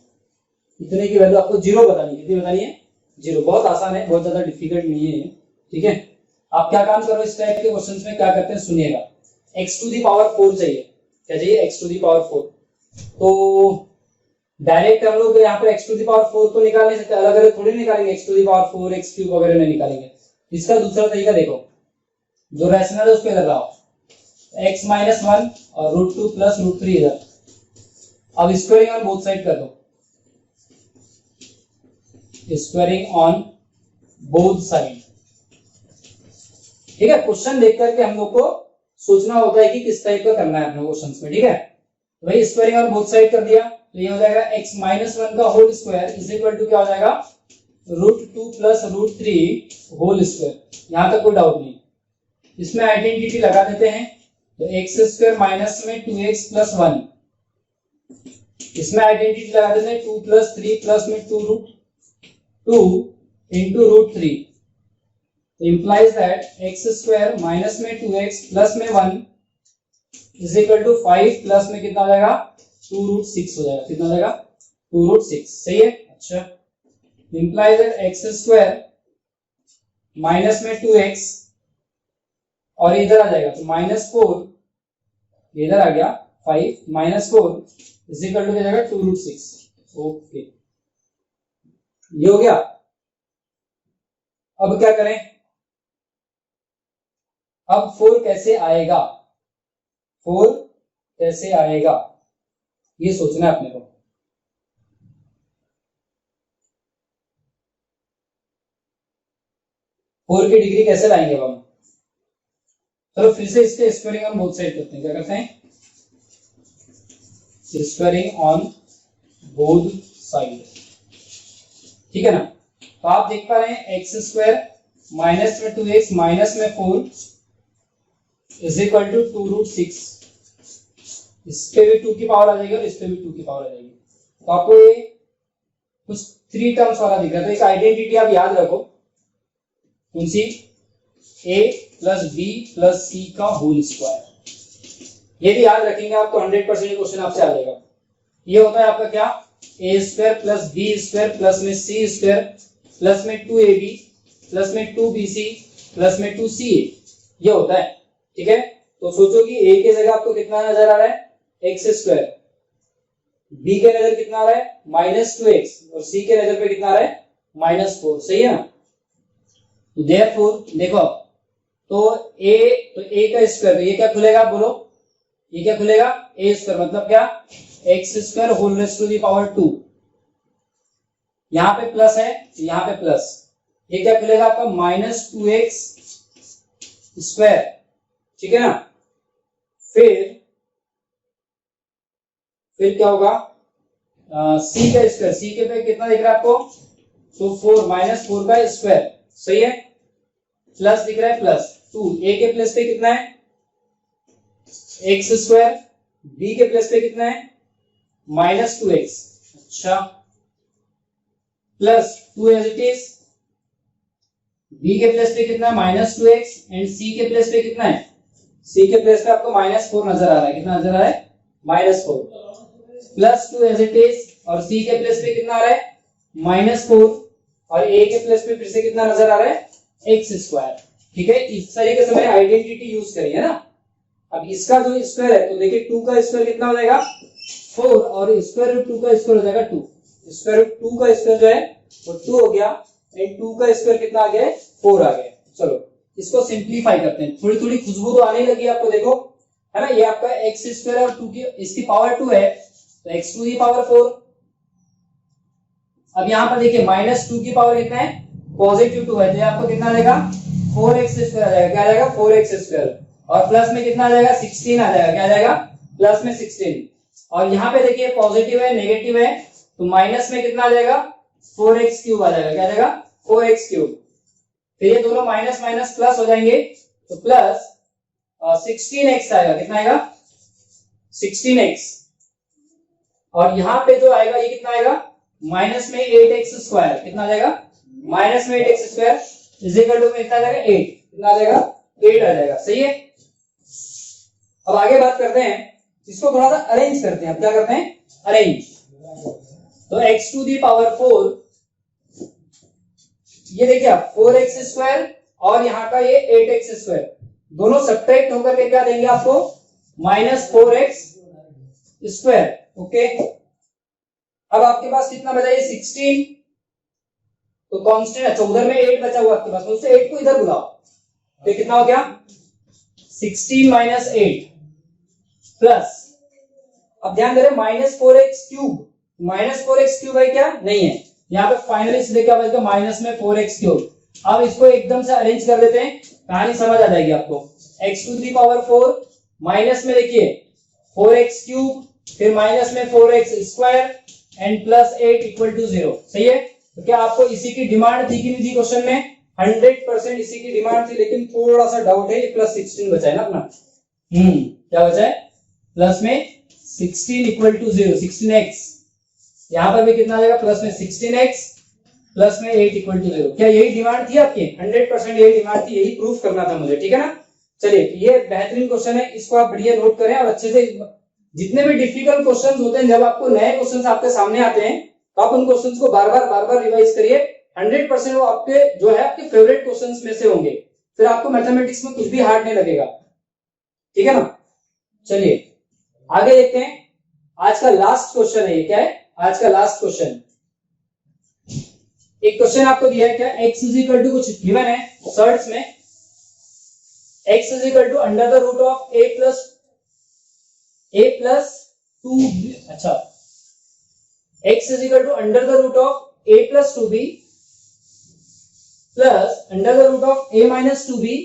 इतने की वैल्यू आपको 0 बतानी है। कितनी बतानी है? 0। बहुत आसान है, बहुत ज्यादा डिफिकल्ट नहीं है, ठीक है। आप क्या काम करो इस टाइप के क्वेश्चंस में, क्या करते हैं सुनिएगा। x टू दी पावर 4 चाहिए, क्या चाहिए? x to the power 4। तो डायरेक्ट हम लोग यहाँ पर x टू दी पावर 4 तो निकाल नहीं सकते, अलग अलग थोड़ी निकालेंगे, x to the power 4 x cube वगैरह नहीं निकालेंगे। इसका दूसरा तरीका देखो, जो रैशनल है उसको इधर लाओ, x माइनस 1 और √2 प्लस √3 इधर। अब स्क्वायरिंग ऑन बोथ साइड कर दो, स्क्वायरिंग ऑन बोथ साइड, ठीक है। क्वेश्चन देख करके हम लोग को सोचना होता है कि किस टाइप का करना है अपने क्वेश्चंस में, ठीक है। तो भाई स्क्वायरिंग ऑन बोथ साइड कर दिया, तो ये हो जाएगा x माइनस 1 का whole square is equal to क्या हो जाएगा? √2 प्लस √3 होल स्क्वायर। यहां तक कोई डाउट नहीं। इसमें आइडेंटिटी लगा देते हैं, तो x स्क्वायर माइनस में 2x प्लस 1, इसमें आइडेंटिटी लगा देते हैं 2 प्लस 3 प्लस में 2 इंटू √3, तो implies that x square minus में 2x प्लस में 1 इज इक्वल टू 5 प्लस में कितना हो जाएगा? 2√6 हो जाएगा। कितना हो जाएगा? 2√6। सही है। अच्छा, implies that x square minus में 2x और इधर आ जाएगा तो -4, इधर आ गया 5 -4 इज इक्वल टू क्या जाएगा? 2√6। ओके, ये हो गया। अब क्या करें? अब 4 कैसे आएगा? 4 कैसे आएगा ये सोचना है अपने को। फोर की डिग्री कैसे लाएंगे अब हम? चलो फिर से इसके स्क्वायरिंग ऑन बोथ साइड करते हैं। क्या करते हैं? स्क्वायरिंग ऑन बोथ साइड, ठीक है ना। तो आप देख पा रहे हैं x स्क्वायर माइनस में 2x माइनस में 4 इज इक्वल टू 2√6। इस पे भी 2 की पावर आ जाएगी और इस पे भी 2 की पावर आ जाएगी। तो आपको ये कुछ 3 टर्म्स वाला दिख रहा है, तो एक आइडेंटिटी आप याद रखो, कौन सी? a प्लस बी प्लस सी का होल स्क्वायर। ये भी याद रखेंगे आप तो 100% क्वेश्चन आपसे आ जाएगा। ये होता है आपका क्या? a square plus B square plus में सी स्क्वायर प्लस में 2ab प्लस में 2bc प्लस में 2ca, ये होता है, ठीक है। तो सोचो कि a के जगह आपको कितना नजर आ रहा है? x स्क्वायर, b के नजर कितना आ रहा है? -2x, और c के नजर पे कितना आ रहा है? -4। सही है ना। तो देयरफॉर देखो, तो a का स्क्वायर, तो ये क्या खुलेगा? बोलो, ये क्या खुलेगा? a स्क्वायर मतलब क्या? x square whole raise to the power 2। यहां पे प्लस है तो यहां पे प्लस, ये क्या खुलेगा आपका? -2x स्क्वायर, ठीक है ना। फिर क्या होगा? c का स्क्वायर, c के पे कितना दिख रहा है आपको? तो 4 -4 का स्क्वायर, सही है। प्लस दिख रहा है प्लस 2, a के प्लस पे कितना है? x स्क्वायर, b के प्लस पे कितना है? -2x। अच्छा, plus 2 as it is, b के प्लस पे कितना है? -2x, एंड c के प्लस पे कितना है? c के प्लस पे आपको -4 नजर आ रहा है। कितना नजर आ रहा है? -4 प्लस 2 एज इट इज, और c के प्लस पे कितना आ रहा है? -4, और a के प्लस पे फिर से कितना नजर आ रहा है? x स्क्वायर, ठीक है। इस तरीके से मैंने आइडेंटिटी यूज करी है ना। अब इसका जो स्क्वायर है, तो देखिए 2 का स्क्वायर कितना हो जाएगा? 4, और स्क्वायर रूट 2 का स्क्वायर हो जाएगा 2। स्क्वायर रूट 2 का स्क्वायर जो है वो 2 हो गया, एंड 2 का स्क्वायर कितना आ गया? 4 आ गया। चलो इसको सिंप्लीफाई करते हैं। थोड़ी थोड़ी खुशबू तो आने लगी आपको, देखो है ना। ये आपका x स्क्वायर और 2 की इसकी पावर 2 है, तो x टू दी पावर 4। अब यहाँ पर देखिए -2 की पावर कितना है? पॉजिटिव 2 है, तो आपको कितना आ जाएगा? 4x स्क्वायर आ जाएगा। क्या आ जाएगा? 4x स्क्वायर, और प्लस में कितना आ जाएगा? 16 आ जाएगा। क्या आ जाएगा? प्लस में 16। और यहाँ पे देखिए पॉजिटिव है, नेगेटिव है, तो माइनस में कितना आ जाएगा? 4x क्यूब आ जाएगा। क्या आ जाएगा? 4x cube. फिर ये दोनों माइनस माइनस प्लस हो जाएंगे, तो प्लस 16x आएगा। कितना आएगा? 16x, और यहाँ पे जो आएगा ये कितना आएगा, माइनस में 8x स्क्वायर, कितना आ जाएगा, माइनस में 8x square is equal to कितना आ जाएगा, 8, कितना आ जाएगा, 8 आ जाएगा। सही है। अब आगे बात करते हैं, इसको थोड़ा सा अरेंज करते हैं। अब क्या करते हैं, अरेंज। तो x टू दी पावर 4, ये देखिए आप 4x स्क्वायर और यहाँ का ये 8x स्क्वायर, दोनों सब्ट्रैक्ट होकर के क्या देंगे आपको, माइनस 4x स्क्वायर। ओके, अब आपके पास कितना बचा, ये 16, तो कांस्टेंट, अच्छा उधर में 8 बचा हुआ आपके पास, उससे 8 को इधर बुलाओ, तो कितना हो गया, 16 माइनस 8 प्लस, अब ध्यान दे रहे minus 4x cube, minus 4x cube है क्या, नहीं है, यहाँ पे फाइनली सीधे क्या बचेगा, माइनस में 4x क्यूब। अब इसको एकदम से अरेंज कर देते हैं, कहानी समझ आ जाएगी आपको। x to the power 4 minus में देखिए 4x क्यूब, फिर माइनस में 4x square and plus 8 equal to 0। सही है। तो क्या आपको इसी की डिमांड थी कि नहीं थी क्वेश्चन में, 100% इसी की डिमांड थी, लेकिन थोड़ा सा डाउट है, ये प्लस 16 बचा है ना अपना, क्या बचा है, प्लस में 16 इक्वल टू 0, 16x, यहां पर भी कितना आ जाएगा, प्लस में 16x प्लस में 8 इक्वल टू 0। क्या यही डिमांड थी आपकी, 100% यही डिमांड थी, यही प्रूफ करना था मुझे, ठीक है ना। चलिए, ये बेहतरीन क्वेश्चन है, इसको आप बढ़िया नोट करें और अच्छे से, जितने भी डिफिकल्ट क्वेश्चंस होते हैं, जब आपको नए क्वेश्चंस आपके सामने आते हैं, तो आप उन क्वेश्चंस को बार बार रिवाइज करिए, 100% वो आपके जो है आपके फेवरेट क्वेश्चंस में से होंगे, फिर आपको मैथमेटिक्स में कुछ भी हार्ड नहीं लगेगा, ठीक है ना। चलिए आगे देखते हैं, आज का लास्ट क्वेश्चन है, ये क्या है, आज का लास्ट क्वेश्चन। एक क्वेश्चन आपको दिया है, क्या x इज इक्वल टू, कुछ गिवन है सर्च में, x is equal to under the root of a plus 2, अच्छा x is equal to under the root of a plus 2b plus under the root of a minus 2b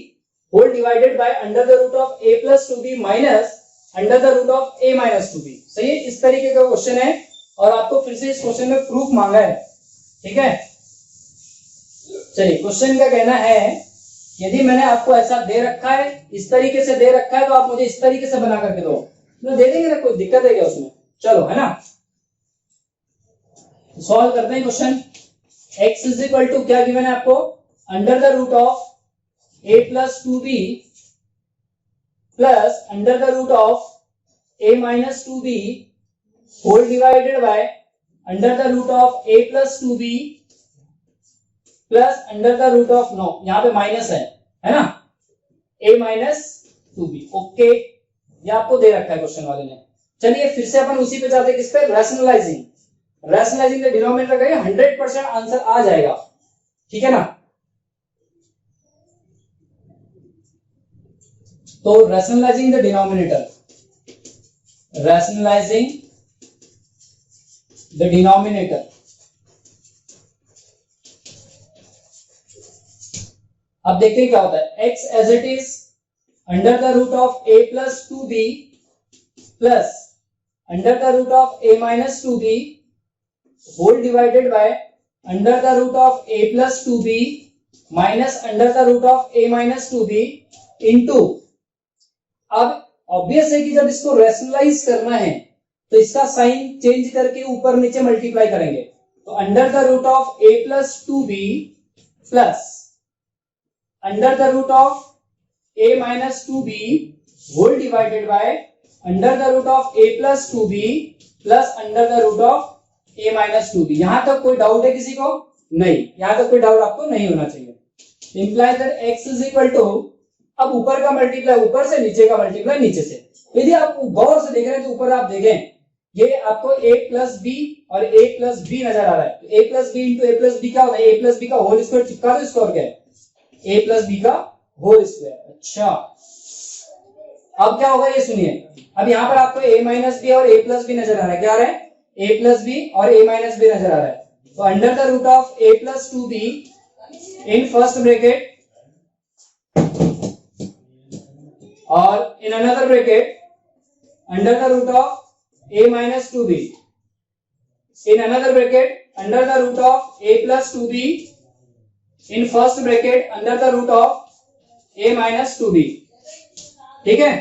whole divided by under the root of a plus 2b minus under the root of a minus 2b। सही है, इस तरीके का question है और आपको फिर से इस क्वेश्चन में प्रूफ मांगा है, ठीक है। चलिए, क्वेश्चन का कहना है, यदि मैंने आपको ऐसा दे रखा है, इस तरीके से दे रखा है, तो आप मुझे इस तरीके से बना करके दो, तो दे देंगे ना, कोई दिक्कत है क्या उसमें, चलो, है ना। सॉल्व करते हैं question. x is equal to क्या गिवन है आपको, under the root of a plus 2b plus under the root of a minus 2b whole divided by under the root of a plus 2b plus under the root of, no यहाँ पे minus है ना, a minus 2b। Okay, ये आपको दे रखा है question वाले ने। चलिए फिर से अपन उसी पे जाते हैं, किस पे, रैशनलाइजिंग। रैशनलाइजिंग द डिनोमिनेटर का 100% आंसर आ जाएगा, ठीक है ना। तो rationalizing the denominator, rationalizing the denominator, अब देखते हैं क्या होता है। x as it is under the root of a plus 2b plus under the root of a minus 2b whole divided by under the root of a plus 2b minus under the root of a minus 2b into, अब obvious है कि जब इसको rationalise करना है तो इसका sign change करके ऊपर नीचे मल्टीप्लाई करेंगे, तो under the root of a plus 2b plus under the root of a minus 2b whole divided by under the root of a plus 2b plus under the root of a minus 2b। यहां तक कोई doubt है किसी को, नहीं, यहां तक कोई डाउट आपको नहीं होना चाहिए। Implies that x is equal to, अब ऊपर का मल्टीप्लाई ऊपर से, नीचे का मल्टीप्लाई नीचे से। यदि आप गौर से देख रहे हैं तो ऊपर आप देखें, ये आपको a प्लस बी और a प्लस बी नजर आ रहा है, तो a plus b into a plus b क्या होता है, a प्लस बी का होल स्क्वायर, चिपका दो स्क्वायर क्या है, a प्लस बी का होल स्क्वायर। अच्छा, अब क्या होगा ये सुनिए, अब यहाँ पर आपको a माइनस बी और a प्लस बी नजर आ रहा है, क्या आ रहा है, a प्लस बी और a माइनस बी नजर आ रहा है। तो under the root of a plus 2b in first bracket और in another bracket under the root of a minus 2b in another bracket under the root of a plus 2b in first bracket under the root of a minus 2b, ठीक है।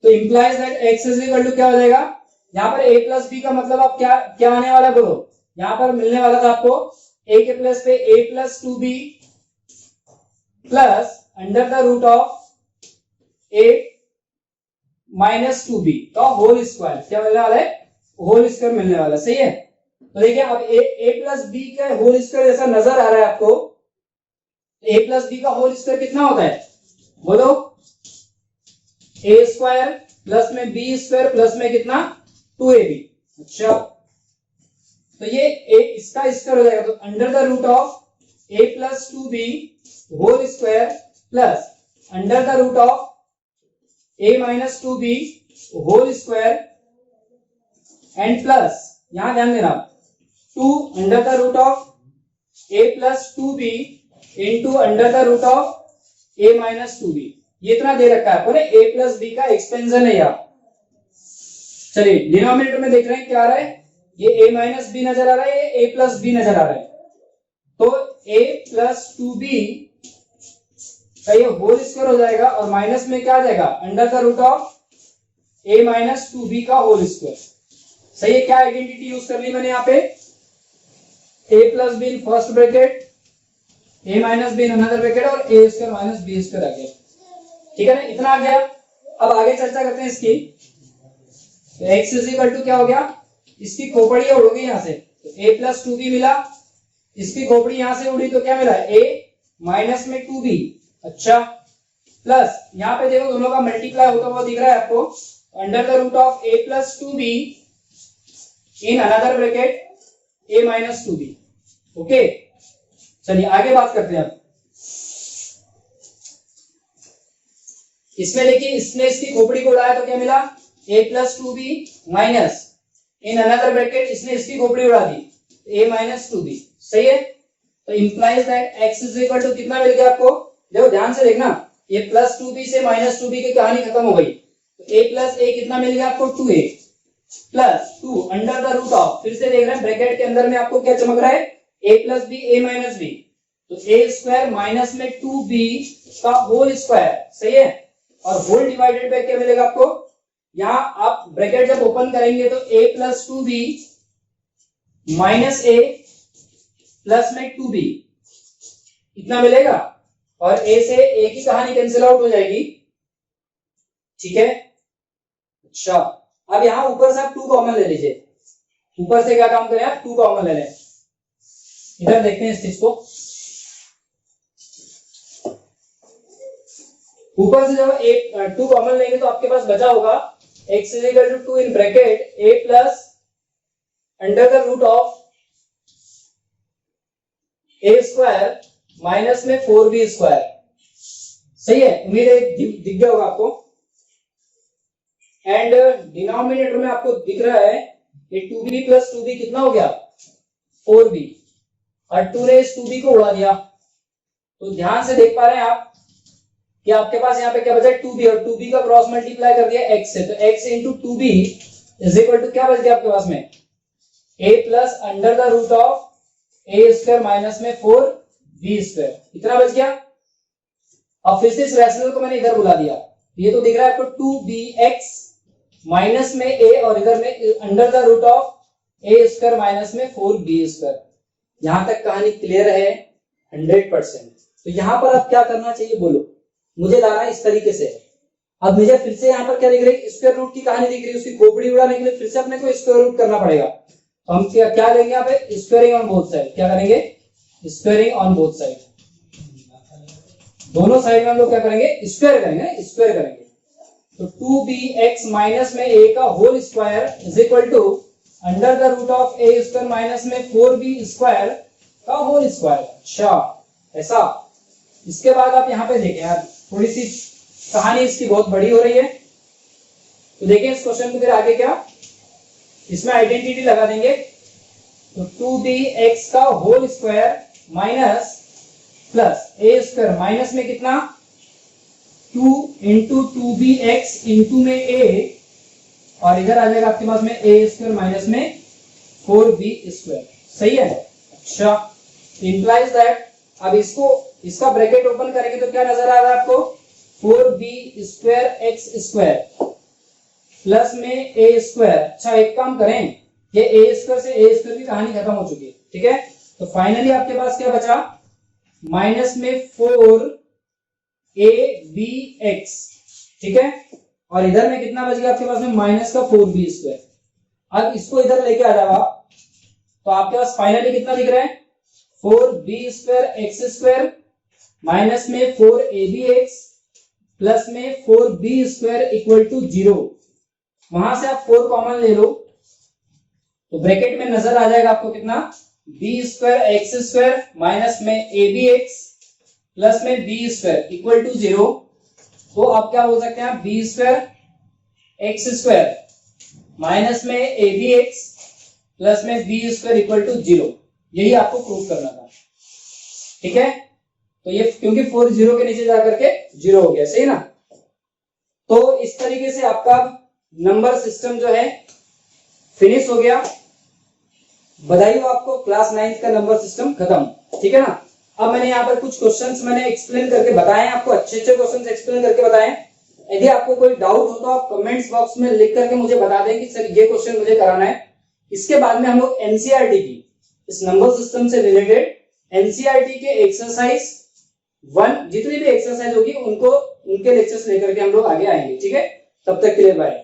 तो implies that x is equal to क्या हो जाएगा, यहाँ पर a plus b का मतलब आप क्या क्या आने वाला है बोलो, यहाँ पर मिलने वाला था आपको a के प्लस पे a plus 2b plus under the root of a minus 2b का होल स्क्वायर, क्या मिलने वाला है, होल स्क्वायर मिलने वाला, सही है। तो देखिए अब a प्लस बी का होल स्क्वायर जैसा नजर आ रहा है आपको, a प्लस बी का होल स्क्वायर कितना होता है बोलो, a स्क्वायर प्लस में b स्क्वायर प्लस में कितना 2ab। अच्छा तो ये इसका स्क्वायर हो जाएगा, तो under the root of a plus 2b whole square plus under the root of a minus 2b whole square and plus यहां ध्यान देना 2 under the root of a plus 2b into under the root of a minus 2b, ये इतना दे रखा है आपको ना, a प्लस b का एक्सपेंशन है यहाँ। चलिए डिनोमिनेटर में देख रहे हैं क्या आ रहा है, ये a माइनस बी नजर आ रहा है, ये a प्लस बी नजर आ रहा है, तो a प्लस 2b का ये होल स्क्वायर हो जाएगा और माइनस में क्या आ जाएगा, under the root of a minus 2b का होल स्क्वायर। सही है, क्या आइडेंटिटी यूज कर ली मैंने यहाँ पे, a plus b in first bracket, a minus b in another bracket और a square minus b square आ गया, ठीक है ना, इतना आ गया। अब आगे चर्चा करते हैं इसकी, तो x इज इक्वल टू क्या हो गया, इसकी खोपड़ी उड़ गई यहाँ से, तो a प्लस 2b मिला, इसकी खोपड़ी यहाँ से उड़ी तो क्या मिला, a माइनस में 2b। अच्छा प्लस यहाँ पे देखो दोनों का मल्टीप्लाई होता हुआ दिख रहा है आपको, under the root of a plus 2b in another bracket a minus 2b। Okay चलिए आगे बात करते हैं। अब इसमें देखिए इसने इसकी खोपड़ी को उड़ाया तो क्या मिला, a plus 2b minus in another bracket इसने इसकी खोपड़ी उड़ा दी a माइनस 2b, सही है। तो implies that x is equal to कितना मिल गया आपको, देखो ध्यान से देखना, ये प्लस 2b से माइनस 2b की कहानी खत्म हो गई, तो a प्लस a कितना मिल गया आपको 2a plus 2 under the root of, फिर से देख रहे हैं ब्रैकेट के अंदर में आपको क्या चमक रहा है, a plus b a minus b, तो a स्क्वायर माइनस में 2b का होल स्क्वायर, सही है, और होल डिवाइडेड बाय क्या मिलेगा आपको, यहाँ आप ब्रैकेट जब ओपन करेंगे तो a plus 2b minus a plus में 2b इतना मिलेगा, और a से a की कहानी कैंसिल आउट हो जाएगी, ठीक है। अच्छा अब यहां ऊपर से आप 2 कॉमन ले लीजिए, ऊपर से क्या काम करें आप 2 कॉमन ले लें, इधर देखते हैं इस चीज को, ऊपर से जब 2 कॉमन लेंगे तो आपके पास बचा होगा x is equal to 2 in bracket a plus under the root of a square minus में 4b स्क्वायर, सही है, उम्मीद है दिख गया होगा आपको। एंड डिनोमिनेटर में आपको दिख रहा है ये 2b प्लस 2b कितना हो गया 4b, और 2 ने इस 2b को उड़ा दिया, तो ध्यान से देख पा रहे हैं आप कि आपके पास यहाँ पे क्या बचा 2b, और 2b का क्रॉस मल्टीप्लाई कर दिया x से, तो x into 2b is equal to क्या बच गया आपके पास में a plus under the root of a square minus में 4b स्क्वायर, इतना बच गया। अब फिर से इस रैशनल को मैंने इधर बुला दिया, ये तो दिख रहा है आपको 2bx माइनस में a और इधर में under the root of a square minus में 4b स्क्वायर। यहां तक कहानी क्लियर है 100%। तो यहां पर अब क्या करना चाहिए बोलो, मुझे लाना है इस तरीके से। अब मुझे फिर से यहाँ पर क्या दिख रही है, स्क्वायर रूट की कहानी दिख रही है, उसकी खोपड़ी उड़ाने के लिए फिर से अपने को स्क्वायर रूट करना पड़ेगा। तो हम क्या लेंगे यहाँ पे, स्क्वायरिंग ऑन बोथ साइड, क्या करेंगे, स्क्वायरिंग ऑन बोथ साइड, दोनों साइड में हम लोग क्या करेंगे, स्क्वायर करेंगे, स्क्वायर करेंगे। तो 2bx माइनस में a का whole square is equal to under the root of a square minus में 4b स्क्वायर का होल स्क्वायर। अच्छा ऐसा, इसके बाद आप यहाँ पे देखें यार, थोड़ी सी कहानी इसकी बहुत बड़ी हो रही है, तो देखें इस क्वेश्चन को फिर आगे क्या, इसमें आइडेंटिटी लगा देंगे, तो 2bx का whole square minus plus a square minus में कितना 2 इंटू 2bx इंटू में a, और इधर आ जाएगा आपके पास में a स्क्वायर माइनस में 4b स्क्वायर, सही है। अच्छा इंप्लाइज दैट, अब इसका ब्रैकेट ओपन करेंगे तो क्या नजर आ रहा है आपको, 4b square x square plus में ए स्क्वायर। अच्छा एक काम करें, ये ए स्क्वायर से ए स्क्वायर की कहानी खत्म हो चुकी है, ठीक है। तो फाइनली आपके पास क्या बचा, माइनस में 4ab x, ठीक है। और इधर में कितना बच गया आपके पास में, माइनस का 4b स्क्वायर। अब इसको इधर लेके आ जाओ आप, तो आपके पास फाइनली कितना दिख रहा है, 4b square x square minus में 4ab x प्लस में 4b स्क्वायर इक्वल टू 0। वहां से आप 4 कॉमन ले लो, तो ब्रैकेट में नजर आ जाएगा आपको कितना, b square x square minus में ab x प्लस में b स्क्वायर इक्वल टू 0। तो आप क्या बोल सकते हैं, b square x square minus में ab x प्लस में b स्क्वायर इक्वल टू 0। यही आपको प्रूव करना था, ठीक है। तो ये क्योंकि 4 0 के नीचे जाकर के 0 हो गया, सही ना। तो इस तरीके से आपका नंबर सिस्टम जो है फिनिश हो गया। बधाई हो आपको, क्लास 9 का नंबर सिस्टम खत्म, ठीक है ना। अब मैंने यहाँ पर कुछ क्वेश्चंस मैंने एक्सप्लेन करके बताए, आपको अच्छे अच्छे क्वेश्चंस एक्सप्लेन करके बताए। यदि आपको कोई डाउट हो तो आप कमेंट्स बॉक्स में लिख करके मुझे बता दें कि सर ये क्वेश्चन मुझे कराना है। इसके बाद में हम लोग एनसीईआरटी की इस नंबर सिस्टम से रिलेटेड एनसीईआरटी के एक्सरसाइज 1 जितनी भी एक्सरसाइज होगी उनके लेक्चर्स लेकर के हम लोग आगे आएंगे, ठीक है। तब तक के लिए बाय।